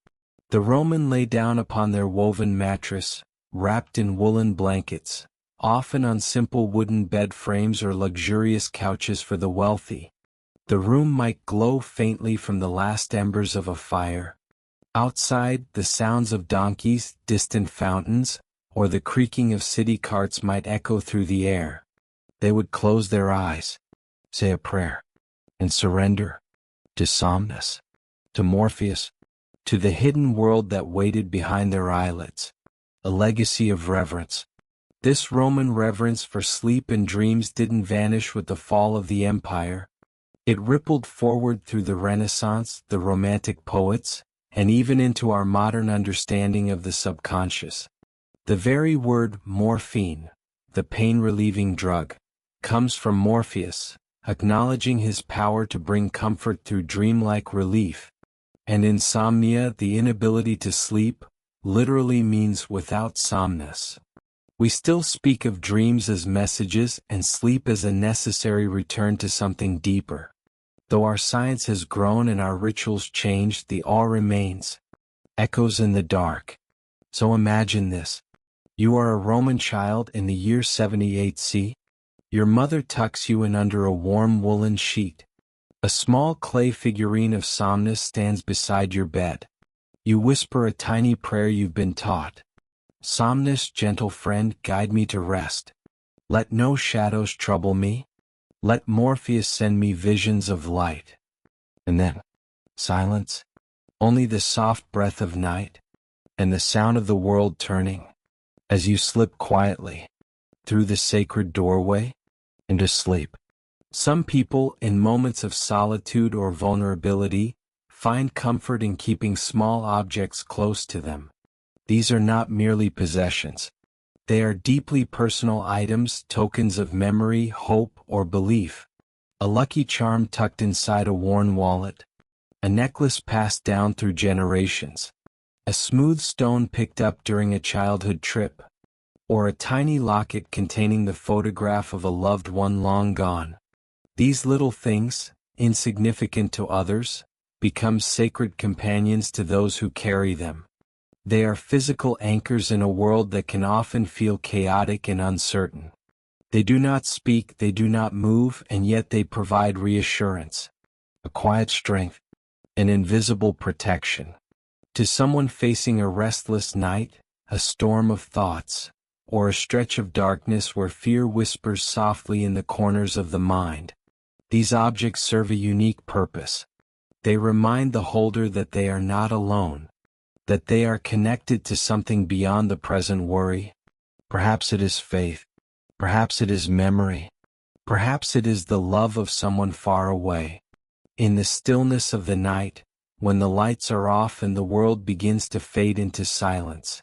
The Roman lay down upon their woven mattress, wrapped in woolen blankets, often on simple wooden bed frames or luxurious couches for the wealthy. The room might glow faintly from the last embers of a fire. Outside, the sounds of donkeys, distant fountains, or the creaking of city carts might echo through the air. They would close their eyes, say a prayer, and surrender to Somnus, to Morpheus, to the hidden world that waited behind their eyelids, a legacy of reverence. This Roman reverence for sleep and dreams didn't vanish with the fall of the empire. It rippled forward through the Renaissance, the Romantic poets, and even into our modern understanding of the subconscious. The very word morphine, the pain-relieving drug, comes from Morpheus, acknowledging his power to bring comfort through dreamlike relief. And insomnia, the inability to sleep, literally means without somnus. We still speak of dreams as messages and sleep as a necessary return to something deeper. Though our science has grown and our rituals changed, the awe remains. Echoes in the dark. So imagine this. You are a Roman child in the year 78 C. Your mother tucks you in under a warm woolen sheet. A small clay figurine of Somnus stands beside your bed. You whisper a tiny prayer you've been taught. Somnus, gentle friend, guide me to rest. Let no shadows trouble me. Let Morpheus send me visions of light. And then, silence. Only the soft breath of night, and the sound of the world turning, as you slip quietly through the sacred doorway into sleep. Some people, in moments of solitude or vulnerability, find comfort in keeping small objects close to them. These are not merely possessions. They are deeply personal items, tokens of memory, hope, or belief. A lucky charm tucked inside a worn wallet. A necklace passed down through generations. A smooth stone picked up during a childhood trip. Or a tiny locket containing the photograph of a loved one long gone. These little things, insignificant to others, become sacred companions to those who carry them. They are physical anchors in a world that can often feel chaotic and uncertain. They do not speak, they do not move, and yet they provide reassurance, a quiet strength, an invisible protection. To someone facing a restless night, a storm of thoughts, or a stretch of darkness where fear whispers softly in the corners of the mind, these objects serve a unique purpose. They remind the holder that they are not alone, that they are connected to something beyond the present worry. Perhaps it is faith. Perhaps it is memory. Perhaps it is the love of someone far away. In the stillness of the night, when the lights are off and the world begins to fade into silence,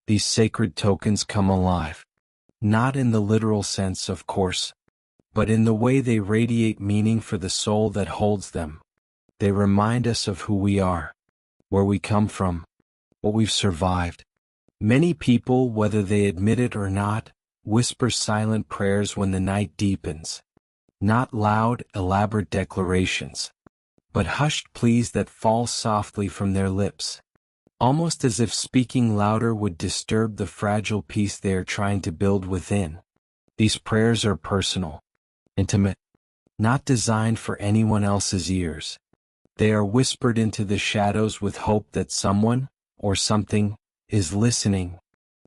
these sacred tokens come alive. Not in the literal sense, of course, but in the way they radiate meaning for the soul that holds them. They remind us of who we are, where we come from, what we've survived. Many people, whether they admit it or not, whisper silent prayers when the night deepens. Not loud, elaborate declarations, but hushed pleas that fall softly from their lips, almost as if speaking louder would disturb the fragile peace they are trying to build within. These prayers are personal, intimate, not designed for anyone else's ears. They are whispered into the shadows with hope that someone, or something, is listening.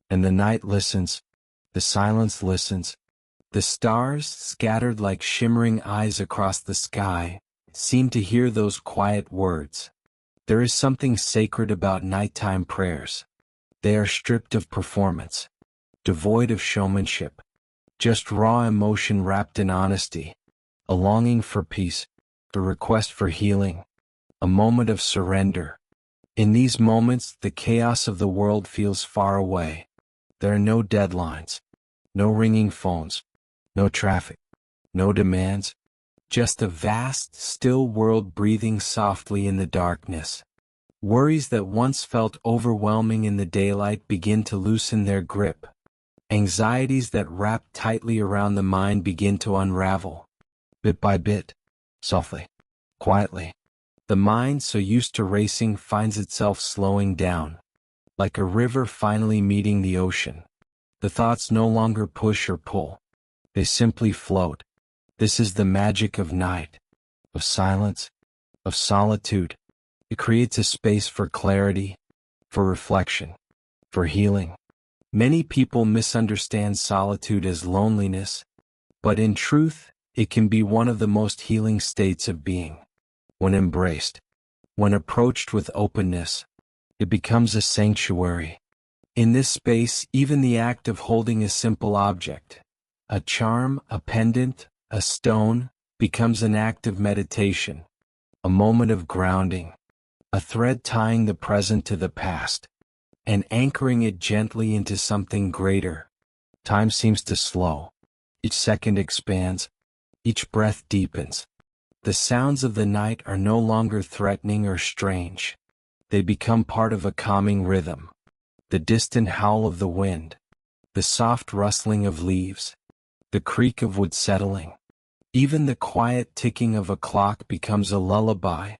And the night listens. The silence listens. The stars, scattered like shimmering eyes across the sky, seem to hear those quiet words. There is something sacred about nighttime prayers. They are stripped of performance, devoid of showmanship, just raw emotion wrapped in honesty, a longing for peace, a request for healing, a moment of surrender. In these moments, the chaos of the world feels far away. There are no deadlines, no ringing phones, no traffic, no demands, just a vast, still world breathing softly in the darkness. Worries that once felt overwhelming in the daylight begin to loosen their grip. Anxieties that wrapped tightly around the mind begin to unravel. Bit by bit, softly, quietly. The mind, so used to racing, finds itself slowing down, like a river finally meeting the ocean. The thoughts no longer push or pull. They simply float. This is the magic of night, of silence, of solitude. It creates a space for clarity, for reflection, for healing. Many people misunderstand solitude as loneliness, but in truth, it can be one of the most healing states of being. When embraced, when approached with openness, it becomes a sanctuary. In this space, even the act of holding a simple object, a charm, a pendant, a stone, becomes an act of meditation, a moment of grounding, a thread tying the present to the past, and anchoring it gently into something greater. Time seems to slow. Each second expands, each breath deepens. The sounds of the night are no longer threatening or strange. They become part of a calming rhythm. The distant howl of the wind, the soft rustling of leaves, the creak of wood settling. Even the quiet ticking of a clock becomes a lullaby.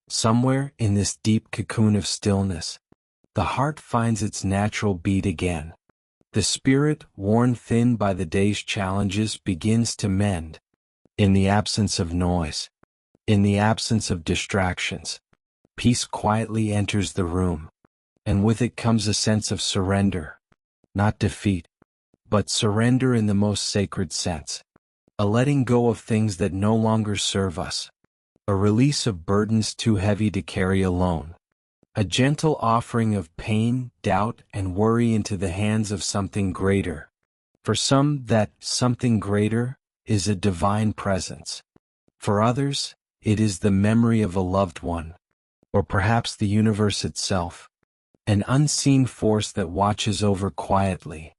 Somewhere in this deep cocoon of stillness, the heart finds its natural beat again. The spirit, worn thin by the day's challenges, begins to mend. In the absence of noise, in the absence of distractions, peace quietly enters the room, and with it comes a sense of surrender. Not defeat, but surrender in the most sacred sense. A letting go of things that no longer serve us. A release of burdens too heavy to carry alone. A gentle offering of pain, doubt, and worry into the hands of something greater. For some, that something greater is a divine presence. For others, it is the memory of a loved one, or perhaps the universe itself. An unseen force that watches over quietly,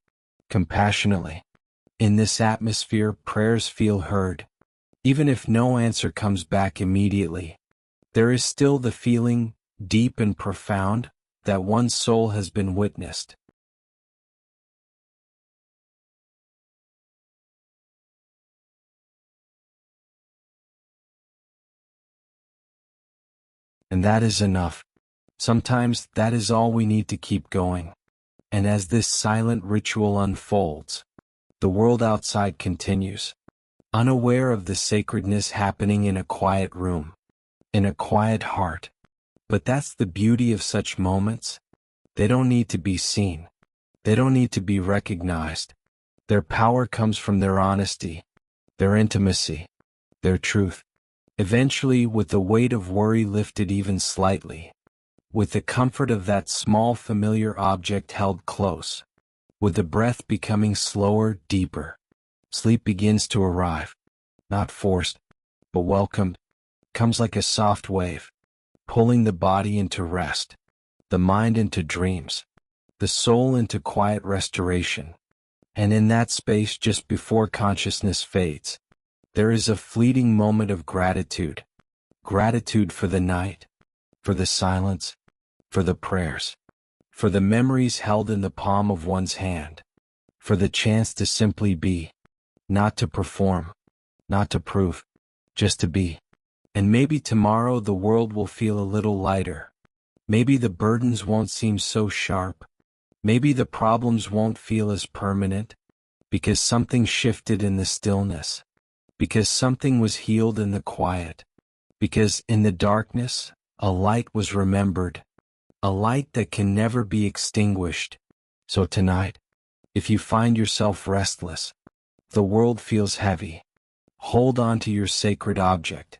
compassionately. In this atmosphere, prayers feel heard. Even if no answer comes back immediately, there is still the feeling, deep and profound, that one's soul has been witnessed. And that is enough. Sometimes that is all we need to keep going. And as this silent ritual unfolds, the world outside continues, unaware of the sacredness happening in a quiet room, in a quiet heart. But that's the beauty of such moments. They don't need to be seen. They don't need to be recognized. Their power comes from their honesty, their intimacy, their truth. Eventually, with the weight of worry lifted even slightly, with the comfort of that small familiar object held close, with the breath becoming slower, deeper, sleep begins to arrive, not forced, but welcomed, comes like a soft wave, pulling the body into rest, the mind into dreams, the soul into quiet restoration. And in that space just before consciousness fades, there is a fleeting moment of gratitude. Gratitude for the night, for the silence, for the prayers, for the memories held in the palm of one's hand, for the chance to simply be, not to perform, not to prove, just to be. And maybe tomorrow the world will feel a little lighter. Maybe the burdens won't seem so sharp. Maybe the problems won't feel as permanent, because something shifted in the stillness, because something was healed in the quiet, because in the darkness, a light was remembered, a light that can never be extinguished. So tonight, if you find yourself restless, the world feels heavy, hold on to your sacred object,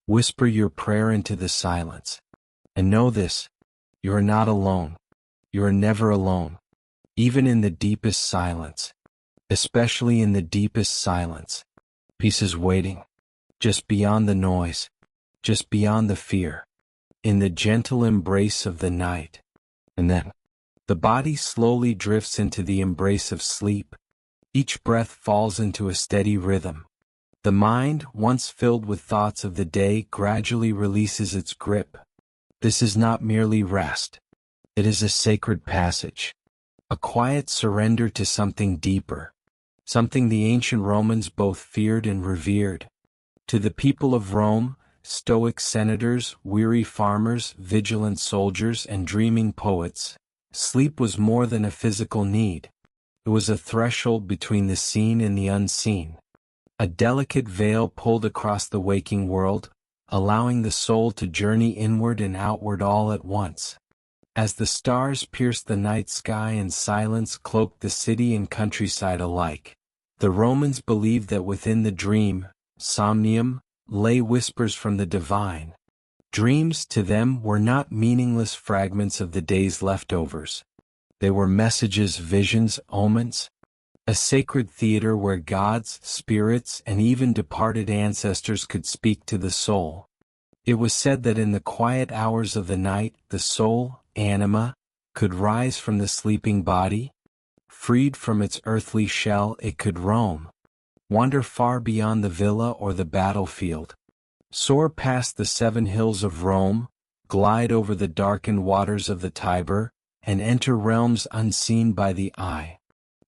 whisper your prayer into the silence, and know this, you are not alone. You are never alone, even in the deepest silence, especially in the deepest silence. Peace is waiting, just beyond the noise, just beyond the fear, in the gentle embrace of the night. And then, the body slowly drifts into the embrace of sleep. Each breath falls into a steady rhythm. The mind, once filled with thoughts of the day, gradually releases its grip. This is not merely rest. It is a sacred passage, a quiet surrender to something deeper, something the ancient Romans both feared and revered. To the people of Rome, stoic senators, weary farmers, vigilant soldiers, and dreaming poets, sleep was more than a physical need. It was a threshold between the seen and the unseen, a delicate veil pulled across the waking world, allowing the soul to journey inward and outward all at once. As the stars pierced the night sky and silence cloaked the city and countryside alike, the Romans believed that within the dream, somnium, lay whispers from the divine. Dreams to them were not meaningless fragments of the day's leftovers. They were messages, visions, omens, a sacred theater where gods, spirits, and even departed ancestors could speak to the soul. It was said that in the quiet hours of the night, the soul, anima, could rise from the sleeping body. Freed from its earthly shell, it could roam. wander far beyond the villa or the battlefield, soar past the 7 hills of Rome, glide over the darkened waters of the Tiber, and enter realms unseen by the eye.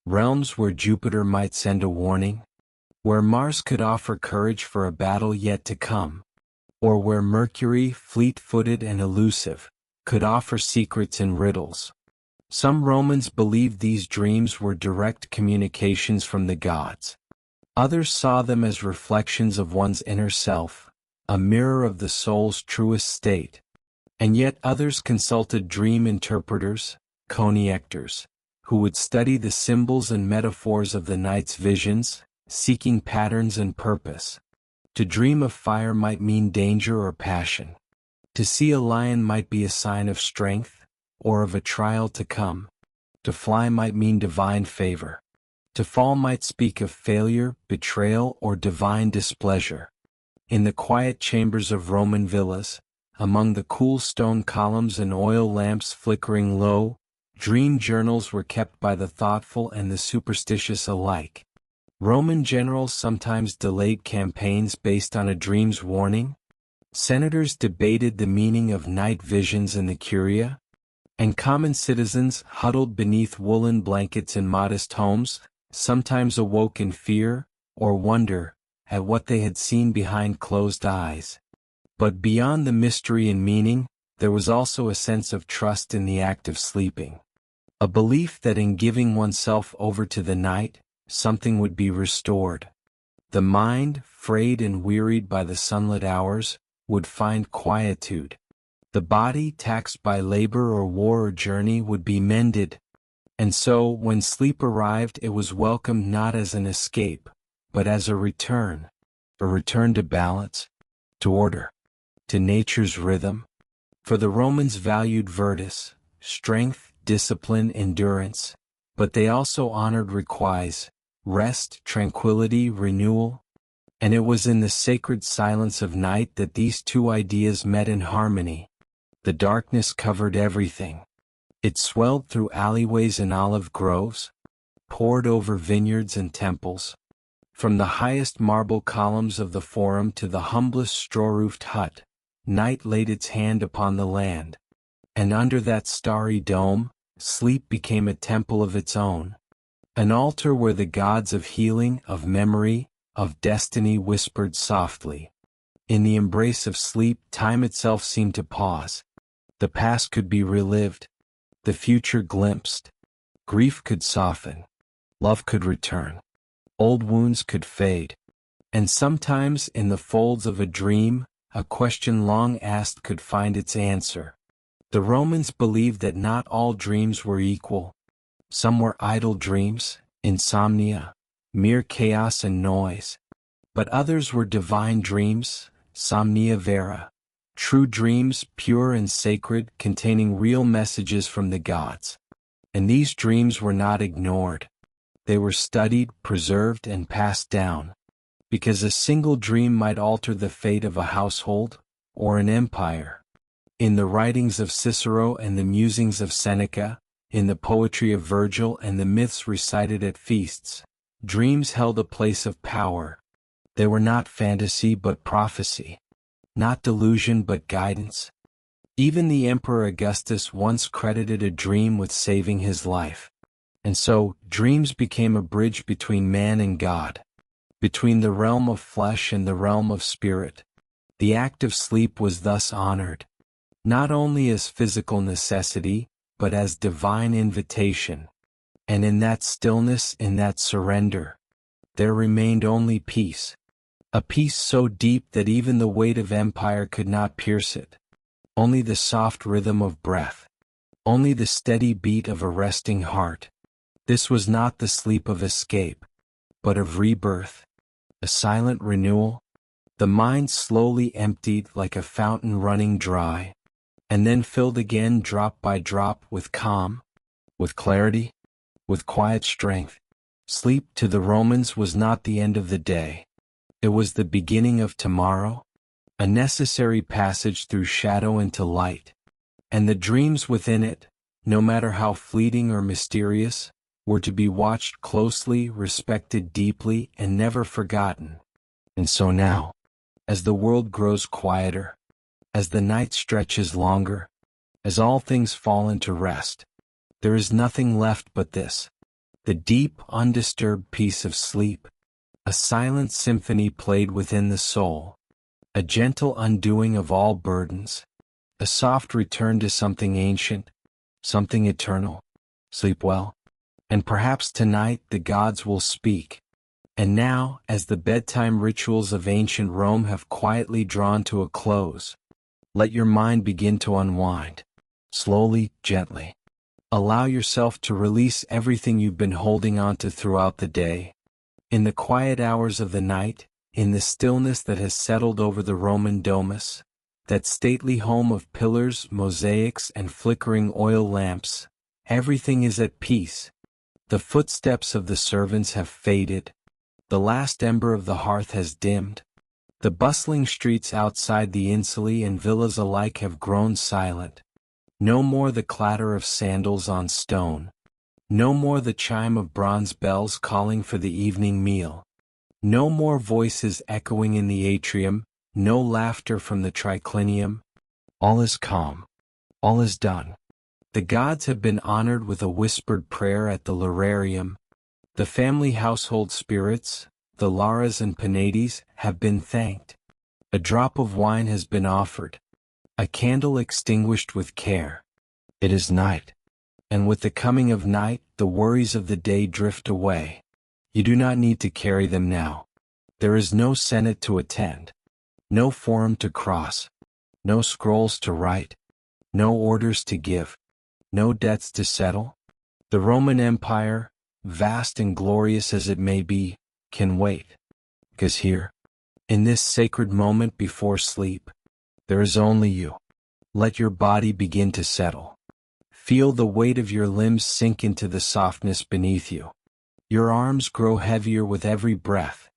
Realms where Jupiter might send a warning, where Mars could offer courage for a battle yet to come, or where Mercury, fleet-footed and elusive, could offer secrets and riddles. Some Romans believed these dreams were direct communications from the gods. Others saw them as reflections of one's inner self, a mirror of the soul's truest state. And yet others consulted dream interpreters, coniectors, who would study the symbols and metaphors of the night's visions, seeking patterns and purpose. To dream of fire might mean danger or passion. To see a lion might be a sign of strength, or of a trial to come. To fly might mean divine favor. To fall might speak of failure, betrayal, or divine displeasure. In the quiet chambers of Roman villas, among the cool stone columns and oil lamps flickering low, dream journals were kept by the thoughtful and the superstitious alike. Roman generals sometimes delayed campaigns based on a dream's warning. Senators debated the meaning of night visions in the Curia, and common citizens, huddled beneath woolen blankets in modest homes, sometimes awoke in fear or wonder at what they had seen behind closed eyes. But beyond the mystery and meaning, there was also a sense of trust in the act of sleeping. A belief that in giving oneself over to the night, something would be restored. The mind, frayed and wearied by the sunlit hours, would find quietude. The body, taxed by labor or war or journey, would be mended. And so, when sleep arrived, it was welcomed not as an escape, but as a return to balance, to order, to nature's rhythm. For the Romans valued virtus, strength, discipline, endurance, but they also honored requies, rest, tranquility, renewal. And it was in the sacred silence of night that these two ideas met in harmony. The darkness covered everything. It swelled through alleyways and olive groves, poured over vineyards and temples. From the highest marble columns of the Forum to the humblest straw-roofed hut, night laid its hand upon the land. And under that starry dome, sleep became a temple of its own. An altar where the gods of healing, of memory, of destiny whispered softly. In the embrace of sleep, time itself seemed to pause. The past could be relived, the future glimpsed, grief could soften, love could return, old wounds could fade, and sometimes in the folds of a dream, a question long asked could find its answer. The Romans believed that not all dreams were equal. Some were idle dreams, insomnia, mere chaos and noise. But others were divine dreams, somnia vera, true dreams, pure and sacred, containing real messages from the gods. And these dreams were not ignored. They were studied, preserved, and passed down, because a single dream might alter the fate of a household, or an empire. In the writings of Cicero and the musings of Seneca, in the poetry of Virgil and the myths recited at feasts, dreams held a place of power. They were not fantasy but prophecy, not delusion but guidance. Even the Emperor Augustus once credited a dream with saving his life. And so, dreams became a bridge between man and God, between the realm of flesh and the realm of spirit. The act of sleep was thus honored, not only as physical necessity, but as divine invitation. And in that stillness, in that surrender, there remained only peace. A peace so deep that even the weight of empire could not pierce it. Only the soft rhythm of breath. Only the steady beat of a resting heart. This was not the sleep of escape, but of rebirth, a silent renewal. The mind slowly emptied like a fountain running dry, and then filled again drop by drop with calm, with clarity, with quiet strength. Sleep to the Romans was not the end of the day. It was the beginning of tomorrow, a necessary passage through shadow into light. And the dreams within it, no matter how fleeting or mysterious, were to be watched closely, respected deeply, and never forgotten. And so now, as the world grows quieter, as the night stretches longer, as all things fall into rest, there is nothing left but this, the deep, undisturbed peace of sleep, a silent symphony played within the soul, a gentle undoing of all burdens, a soft return to something ancient, something eternal. Sleep well, and perhaps tonight the gods will speak. And now, as the bedtime rituals of ancient Rome have quietly drawn to a close, let your mind begin to unwind. Slowly, gently. Allow yourself to release everything you've been holding onto throughout the day. In the quiet hours of the night, in the stillness that has settled over the Roman domus, that stately home of pillars, mosaics, and flickering oil lamps, everything is at peace. The footsteps of the servants have faded. The last ember of the hearth has dimmed. The bustling streets outside the insulae and villas alike have grown silent. No more the clatter of sandals on stone. No more the chime of bronze bells calling for the evening meal. No more voices echoing in the atrium, no laughter from the triclinium. All is calm. All is done. The gods have been honored with a whispered prayer at the Lararium. The family household spirits, the Laras and Penates, have been thanked. A drop of wine has been offered. A candle extinguished with care. It is night. And with the coming of night, the worries of the day drift away. You do not need to carry them now. There is no Senate to attend. No forum to cross. No scrolls to write. No orders to give. No debts to settle. The Roman Empire, vast and glorious as it may be, can wait. Because here, in this sacred moment before sleep, there is only you. Let your body begin to settle. Feel the weight of your limbs sink into the softness beneath you. Your arms grow heavier with every breath.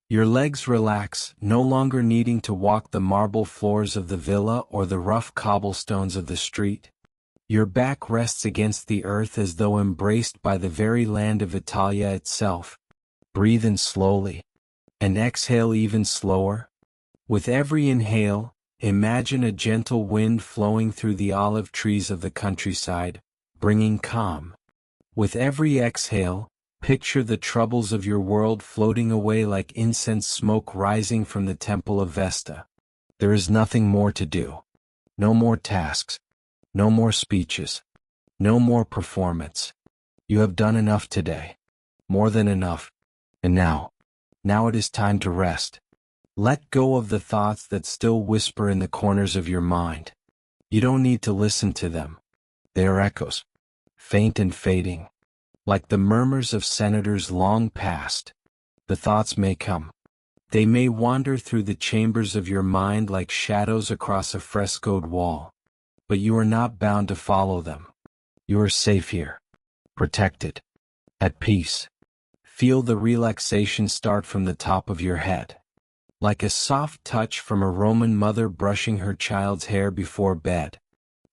Your legs relax, no longer needing to walk the marble floors of the villa or the rough cobblestones of the street. Your back rests against the earth as though embraced by the very land of Italia itself. Breathe in slowly, and exhale even slower. With every inhale, imagine a gentle wind flowing through the olive trees of the countryside, bringing calm. With every exhale, picture the troubles of your world floating away like incense smoke rising from the temple of Vesta. There is nothing more to do. No more tasks. No more speeches. No more performance. You have done enough today. More than enough. And now it is time to rest. Let go of the thoughts that still whisper in the corners of your mind. You don't need to listen to them. They are echoes, faint and fading, like the murmurs of senators long past. The thoughts may come. They may wander through the chambers of your mind like shadows across a frescoed wall. But you are not bound to follow them. You are safe here, protected, at peace. Feel the relaxation start from the top of your head. Like a soft touch from a Roman mother brushing her child's hair before bed.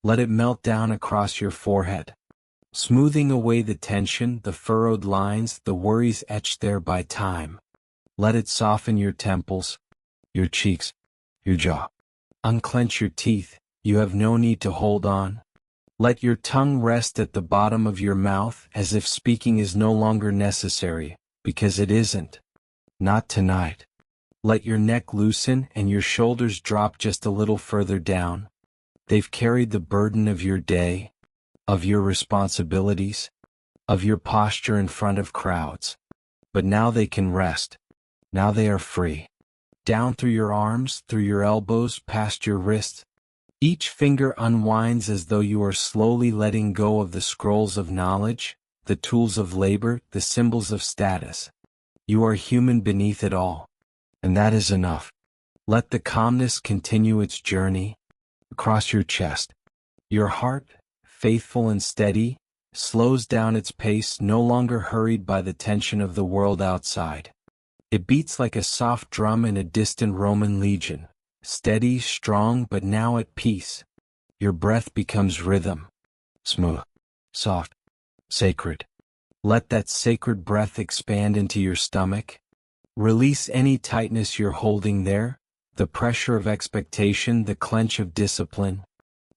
Let it melt down across your forehead, smoothing away the tension, the furrowed lines, the worries etched there by time. Let it soften your temples, your cheeks, your jaw. Unclench your teeth. You have no need to hold on. Let your tongue rest at the bottom of your mouth as if speaking is no longer necessary, because it isn't. Not tonight. Let your neck loosen and your shoulders drop just a little further down. They've carried the burden of your day, of your responsibilities, of your posture in front of crowds. But now they can rest. Now they are free. Down through your arms, through your elbows, past your wrists. Each finger unwinds as though you are slowly letting go of the scrolls of knowledge, the tools of labor, the symbols of status. You are human beneath it all. And that is enough. Let the calmness continue its journey across your chest. Your heart, faithful and steady, slows down its pace, no longer hurried by the tension of the world outside. It beats like a soft drum in a distant Roman legion. Steady, strong, but now at peace. Your breath becomes rhythm. Smooth, soft, sacred. Let that sacred breath expand into your stomach. Release any tightness you're holding there, the pressure of expectation, the clench of discipline.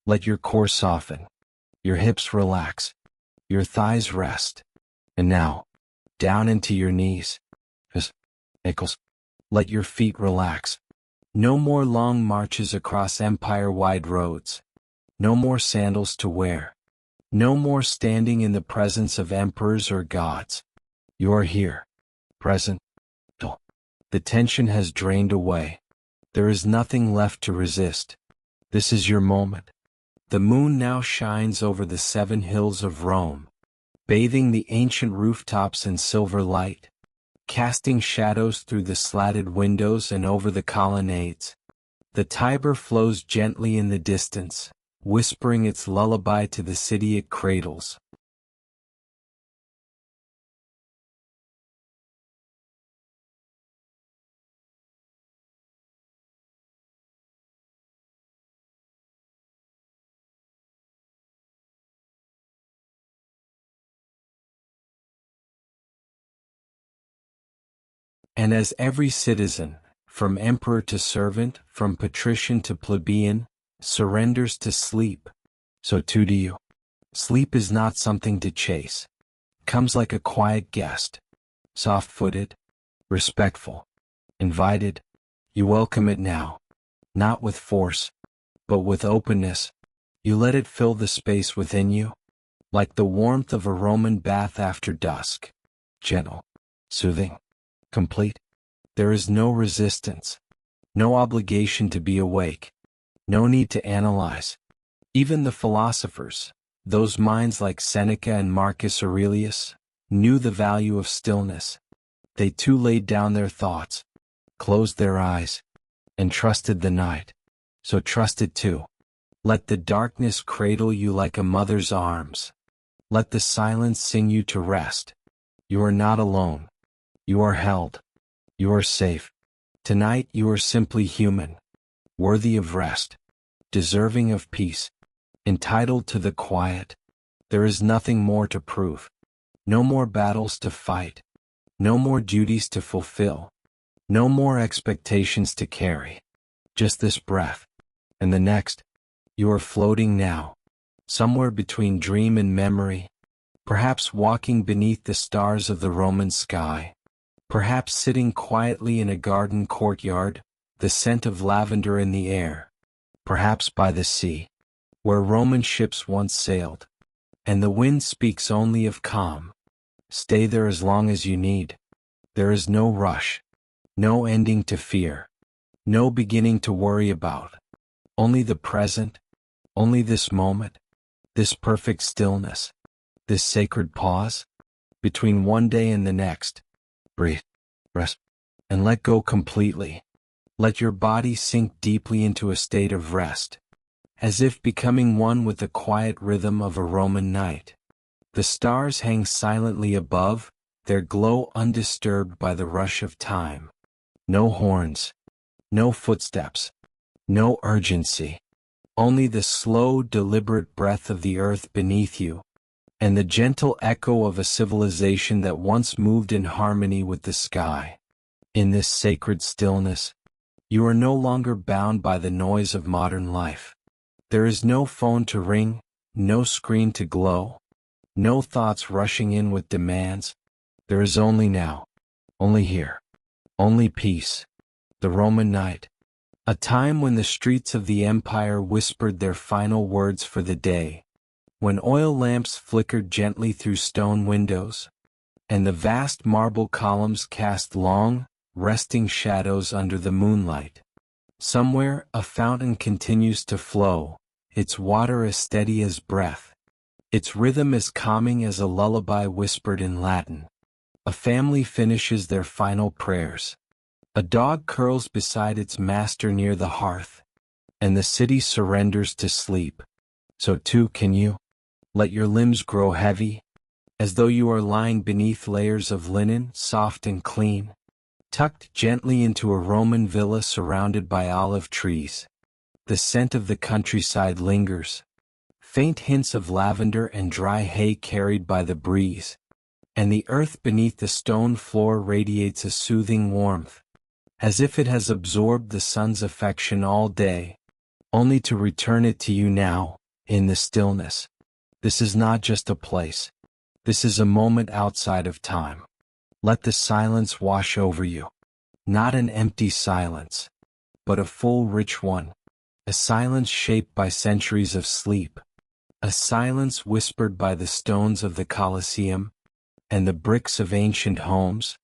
Let your core soften, your hips relax, your thighs rest. And now, down into your knees. Ankles. Let your feet relax. No more long marches across empire-wide roads. No more sandals to wear. No more standing in the presence of emperors or gods. You are here, present. The tension has drained away. There is nothing left to resist. This is your moment. The moon now shines over the 7 hills of Rome, bathing the ancient rooftops in silver light, casting shadows through the slatted windows and over the colonnades. The Tiber flows gently in the distance, whispering its lullaby to the city it cradles. And as every citizen, from emperor to servant, from patrician to plebeian, surrenders to sleep, so too do you. Sleep is not something to chase. It comes like a quiet guest, soft-footed, respectful, invited. You welcome it now, not with force, but with openness. You let it fill the space within you, like the warmth of a Roman bath after dusk, gentle, soothing, complete. There is no resistance, no obligation to be awake, no need to analyze. Even the philosophers, those minds like Seneca and Marcus Aurelius, knew the value of stillness. They too laid down their thoughts, closed their eyes, and trusted the night. So trust it too. Let the darkness cradle you like a mother's arms. Let the silence sing you to rest. You are not alone. You are held. You are safe. Tonight you are simply human, worthy of rest, deserving of peace, entitled to the quiet. There is nothing more to prove. No more battles to fight. No more duties to fulfill. No more expectations to carry. Just this breath. And the next. You are floating now, somewhere between dream and memory, perhaps walking beneath the stars of the Roman sky, perhaps sitting quietly in a garden courtyard, the scent of lavender in the air, perhaps by the sea, where Roman ships once sailed, and the wind speaks only of calm. Stay there as long as you need. There is no rush, no ending to fear, no beginning to worry about, only the present. Only this moment, this perfect stillness, this sacred pause, between one day and the next. Breathe, rest, and let go completely. Let your body sink deeply into a state of rest, as if becoming one with the quiet rhythm of a Roman night. The stars hang silently above, their glow undisturbed by the rush of time. No horns, no footsteps, no urgency. Only the slow, deliberate breath of the earth beneath you, and the gentle echo of a civilization that once moved in harmony with the sky. In this sacred stillness, you are no longer bound by the noise of modern life. There is no phone to ring, no screen to glow, no thoughts rushing in with demands. There is only now, only here, only peace. The Roman night. A time when the streets of the empire whispered their final words for the day, when oil lamps flickered gently through stone windows, and the vast marble columns cast long, resting shadows under the moonlight. Somewhere, a fountain continues to flow, its water as steady as breath, its rhythm as calming as a lullaby whispered in Latin. A family finishes their final prayers. A dog curls beside its master near the hearth, and the city surrenders to sleep. So too can you. Let your limbs grow heavy, as though you are lying beneath layers of linen, soft and clean, tucked gently into a Roman villa surrounded by olive trees. The scent of the countryside lingers, faint hints of lavender and dry hay carried by the breeze. and the earth beneath the stone floor radiates a soothing warmth, as if it has absorbed the sun's affection all day, only to return it to you now, in the stillness. This is not just a place. This is a moment outside of time. Let the silence wash over you. Not an empty silence, but a full, rich one. A silence shaped by centuries of sleep. A silence whispered by the stones of the Colosseum, and the bricks of ancient homes,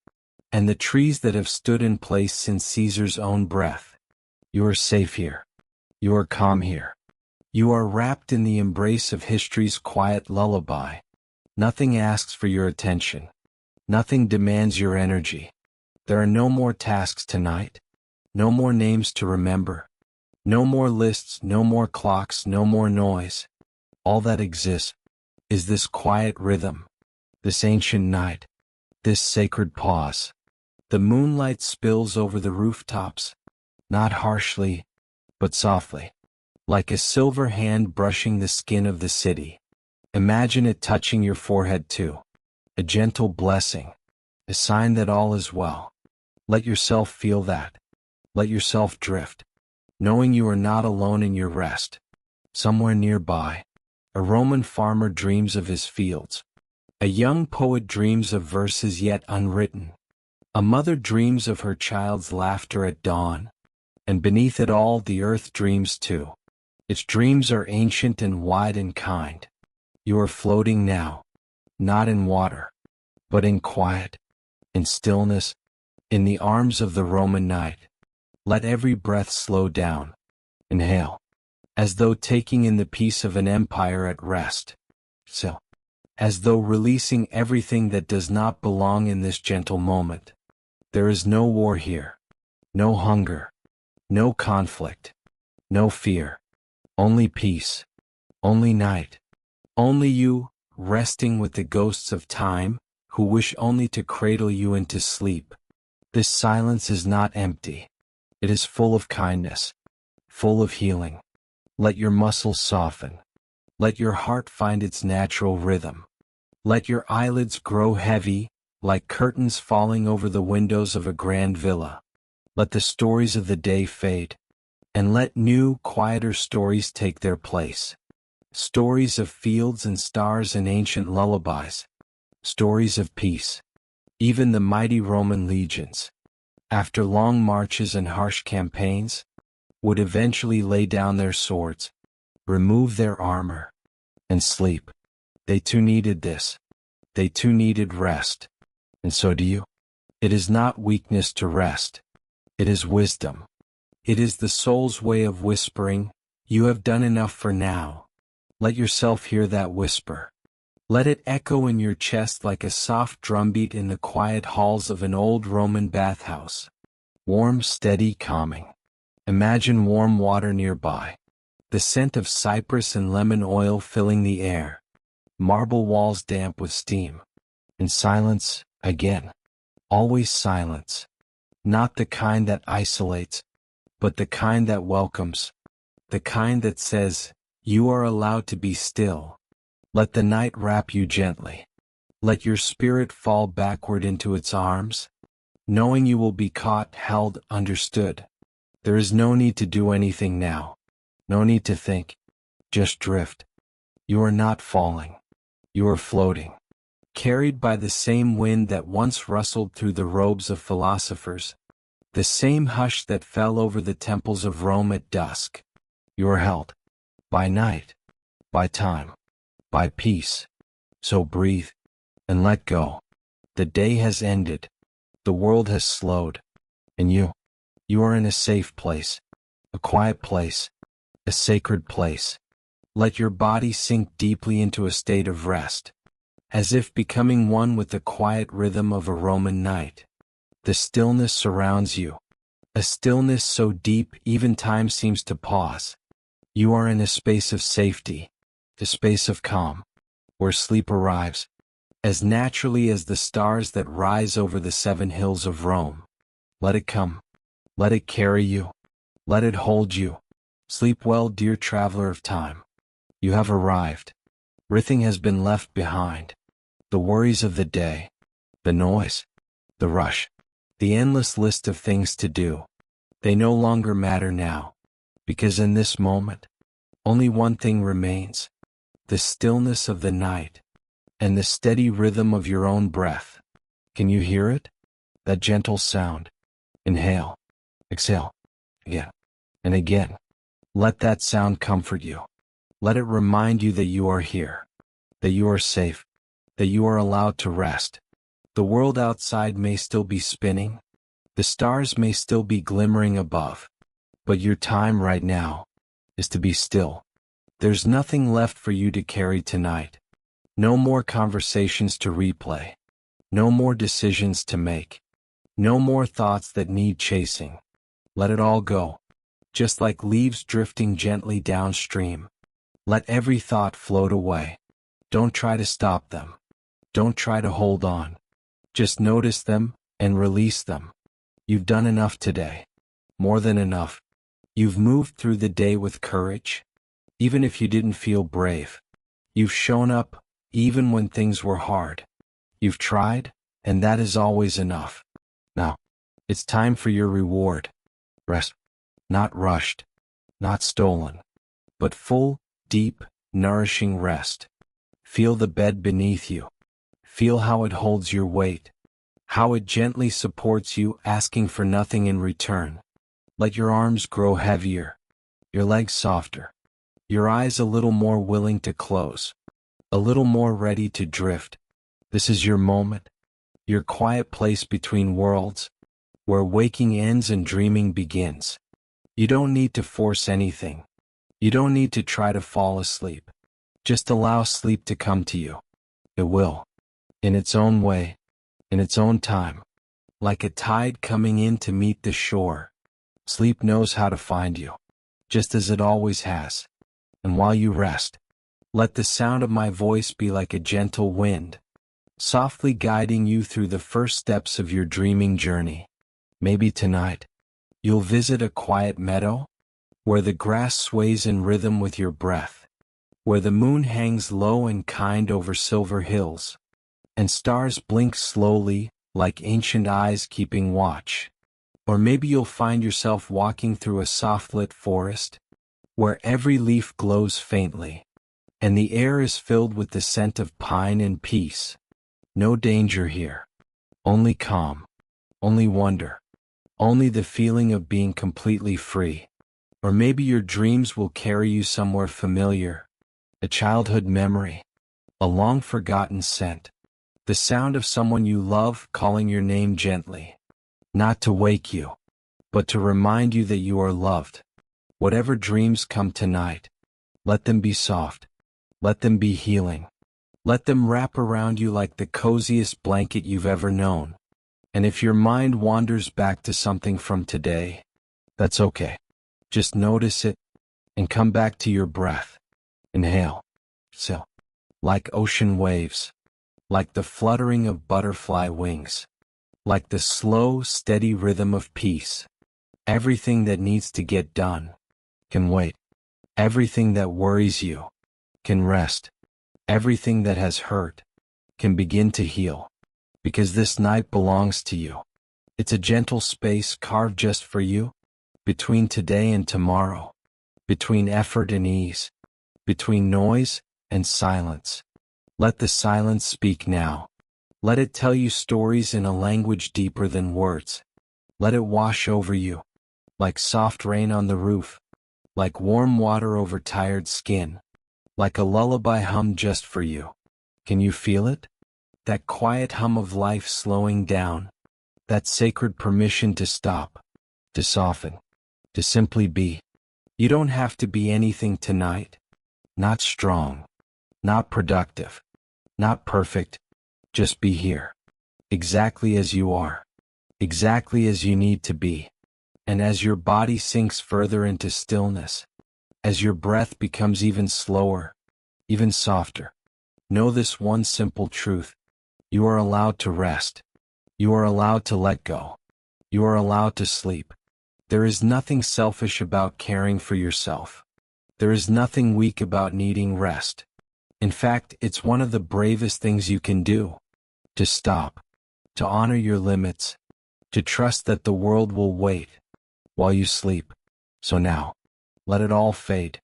and the trees that have stood in place since Caesar's own breath. You are safe here. You are calm here. You are wrapped in the embrace of history's quiet lullaby. Nothing asks for your attention. Nothing demands your energy. There are no more tasks tonight. No more names to remember. No more lists, no more clocks, no more noise. All that exists is this quiet rhythm, this ancient night, this sacred pause. The moonlight spills over the rooftops, not harshly, but softly, like a silver hand brushing the skin of the city. Imagine it touching your forehead too, a gentle blessing, a sign that all is well. Let yourself feel that. Let yourself drift, knowing you are not alone in your rest. Somewhere nearby, a Roman farmer dreams of his fields. A young poet dreams of verses yet unwritten. A mother dreams of her child's laughter at dawn. And beneath it all, the earth dreams too. Its dreams are ancient and wide and kind. You are floating now, not in water, but in quiet, in stillness, in the arms of the Roman night. Let every breath slow down. Inhale, as though taking in the peace of an empire at rest. So, as though releasing everything that does not belong in this gentle moment. There is no war here, no hunger, no conflict, no fear, only peace, only night, only you, resting with the ghosts of time, who wish only to cradle you into sleep. This silence is not empty. It is full of kindness, full of healing. Let your muscles soften. Let your heart find its natural rhythm. Let your eyelids grow heavy, like curtains falling over the windows of a grand villa. Let the stories of the day fade, and let new, quieter stories take their place. Stories of fields and stars and ancient lullabies. Stories of peace. Even the mighty Roman legions, after long marches and harsh campaigns, would eventually lay down their swords, remove their armor, and sleep. They too needed this. They too needed rest. And so do you. It is not weakness to rest. It is wisdom. It is the soul's way of whispering, "You have done enough for now." Let yourself hear that whisper. Let it echo in your chest like a soft drumbeat in the quiet halls of an old Roman bathhouse. Warm, steady, calming. Imagine warm water nearby. The scent of cypress and lemon oil filling the air. Marble walls damp with steam. And silence, again. Always silence. Not the kind that isolates, but the kind that welcomes. The kind that says, "You are allowed to be still." Let the night wrap you gently. Let your spirit fall backward into its arms, knowing you will be caught, held, understood. There is no need to do anything now. No need to think. Just drift. You are not falling. You are floating. Carried by the same wind that once rustled through the robes of philosophers. The same hush that fell over the temples of Rome at dusk. You are held. By night. By time. By peace. So breathe, and let go. The day has ended. The world has slowed. And you are in a safe place. A quiet place. A sacred place. Let your body sink deeply into a state of rest, as if becoming one with the quiet rhythm of a Roman night. The stillness surrounds you. A stillness so deep even time seems to pause. You are in a space of safety. A space of calm, where sleep arrives, as naturally as the stars that rise over the 7 hills of Rome. Let it come. Let it carry you. Let it hold you. Sleep well, dear traveler of time. You have arrived. Everything has been left behind. The worries of the day, the noise, the rush, the endless list of things to do, they no longer matter now, because in this moment, only one thing remains: the stillness of the night and the steady rhythm of your own breath. Can you hear it? That gentle sound. Inhale, exhale, again and again. Let that sound comfort you. Let it remind you that you are here, that you are safe, that you are allowed to rest. The world outside may still be spinning, the stars may still be glimmering above, but your time right now is to be still. There's nothing left for you to carry tonight. No more conversations to replay. No more decisions to make. No more thoughts that need chasing. Let it all go. Just like leaves drifting gently downstream. Let every thought float away. Don't try to stop them. Don't try to hold on. Just notice them and release them. You've done enough today. More than enough. You've moved through the day with courage, even if you didn't feel brave. You've shown up, even when things were hard. You've tried, and that is always enough. Now, it's time for your reward. Rest. Not rushed, not stolen, but full, deep, nourishing rest. Feel the bed beneath you. Feel how it holds your weight, how it gently supports you, asking for nothing in return. Let your arms grow heavier, your legs softer, your eyes a little more willing to close, a little more ready to drift. This is your moment, your quiet place between worlds, where waking ends and dreaming begins. You don't need to force anything. You don't need to try to fall asleep. Just allow sleep to come to you. It will. In its own way, in its own time. Like a tide coming in to meet the shore. Sleep knows how to find you, just as it always has. And while you rest, let the sound of my voice be like a gentle wind, softly guiding you through the first steps of your dreaming journey. Maybe tonight, you'll visit a quiet meadow, where the grass sways in rhythm with your breath, where the moon hangs low and kind over silver hills, and stars blink slowly, like ancient eyes keeping watch. Or maybe you'll find yourself walking through a soft-lit forest, where every leaf glows faintly, and the air is filled with the scent of pine and peace. No danger here. Only calm. Only wonder. Only the feeling of being completely free. Or maybe your dreams will carry you somewhere familiar. A childhood memory. A long-forgotten scent. The sound of someone you love calling your name gently. Not to wake you, but to remind you that you are loved. Whatever dreams come tonight, let them be soft. Let them be healing. Let them wrap around you like the coziest blanket you've ever known. And if your mind wanders back to something from today, that's okay. Just notice it, and come back to your breath. Inhale. Exhale. Like ocean waves. Like the fluttering of butterfly wings. Like the slow, steady rhythm of peace. Everything that needs to get done can wait. Everything that worries you can rest. Everything that has hurt can begin to heal. Because this night belongs to you. It's a gentle space carved just for you, between today and tomorrow, between effort and ease, between noise and silence. Let the silence speak now. Let it tell you stories in a language deeper than words. Let it wash over you, like soft rain on the roof, like warm water over tired skin, like a lullaby hummed just for you. Can you feel it? That quiet hum of life slowing down, that sacred permission to stop, to soften, to simply be. You don't have to be anything tonight. Not strong, not productive, not perfect. Just be here, exactly as you are, exactly as you need to be. And as your body sinks further into stillness, as your breath becomes even slower, even softer, know this one simple truth. You are allowed to rest. You are allowed to let go. You are allowed to sleep. There is nothing selfish about caring for yourself. There is nothing weak about needing rest. In fact, it's one of the bravest things you can do. To stop. To honor your limits. To trust that the world will wait while you sleep. So now, let it all fade.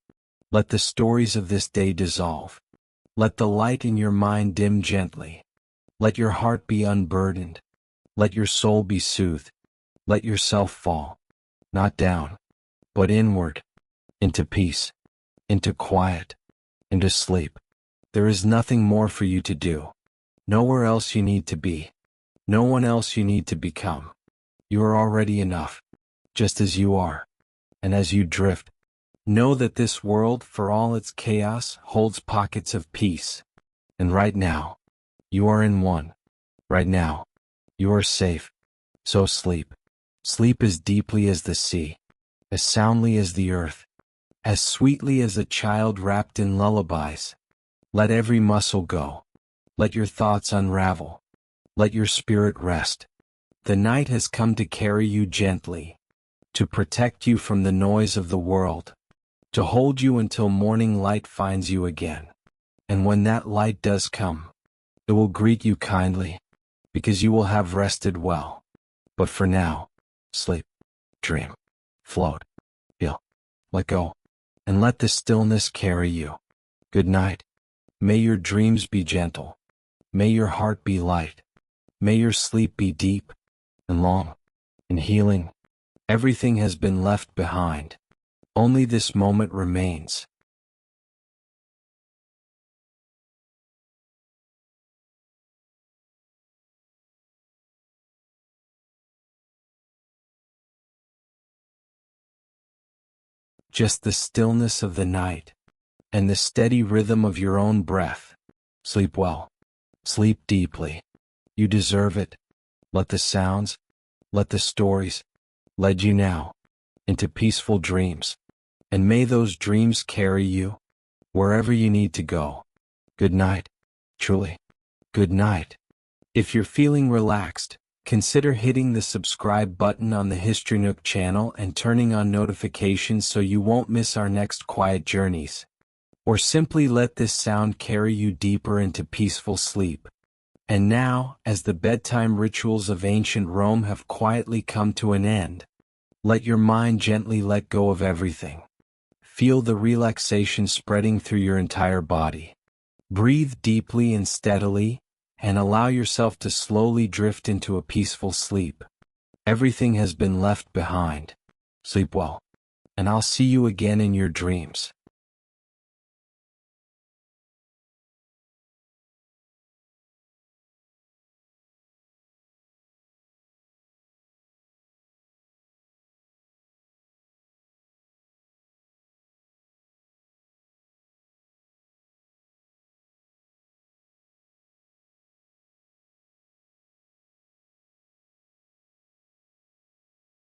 Let the stories of this day dissolve. Let the light in your mind dim gently. Let your heart be unburdened. Let your soul be soothed. Let yourself fall, not down, but inward, into peace, into quiet, into sleep. There is nothing more for you to do. Nowhere else you need to be. No one else you need to become. You are already enough, just as you are. And as you drift, know that this world, for all its chaos, holds pockets of peace. And right now, you are in one. Right now, you are safe. So sleep. Sleep as deeply as the sea, as soundly as the earth, as sweetly as a child wrapped in lullabies. Let every muscle go. Let your thoughts unravel. Let your spirit rest. The night has come to carry you gently, to protect you from the noise of the world, to hold you until morning light finds you again. And when that light does come, it will greet you kindly, because you will have rested well. But for now, sleep, dream, float, feel, let go, and let the stillness carry you. Good night. May your dreams be gentle. May your heart be light. May your sleep be deep and long and healing. Everything has been left behind. Only this moment remains. Just the stillness of the night and the steady rhythm of your own breath. Sleep well. Sleep deeply. You deserve it. Let the sounds, let the stories, lead you now into peaceful dreams. And may those dreams carry you wherever you need to go. Good night. Truly. Good night. If you're feeling relaxed, consider hitting the subscribe button on the History Nook channel and turning on notifications so you won't miss our next quiet journeys. Or simply let this sound carry you deeper into peaceful sleep. And now, as the bedtime rituals of ancient Rome have quietly come to an end, let your mind gently let go of everything. Feel the relaxation spreading through your entire body. Breathe deeply and steadily, and allow yourself to slowly drift into a peaceful sleep. Everything has been left behind. Sleep well, and I'll see you again in your dreams.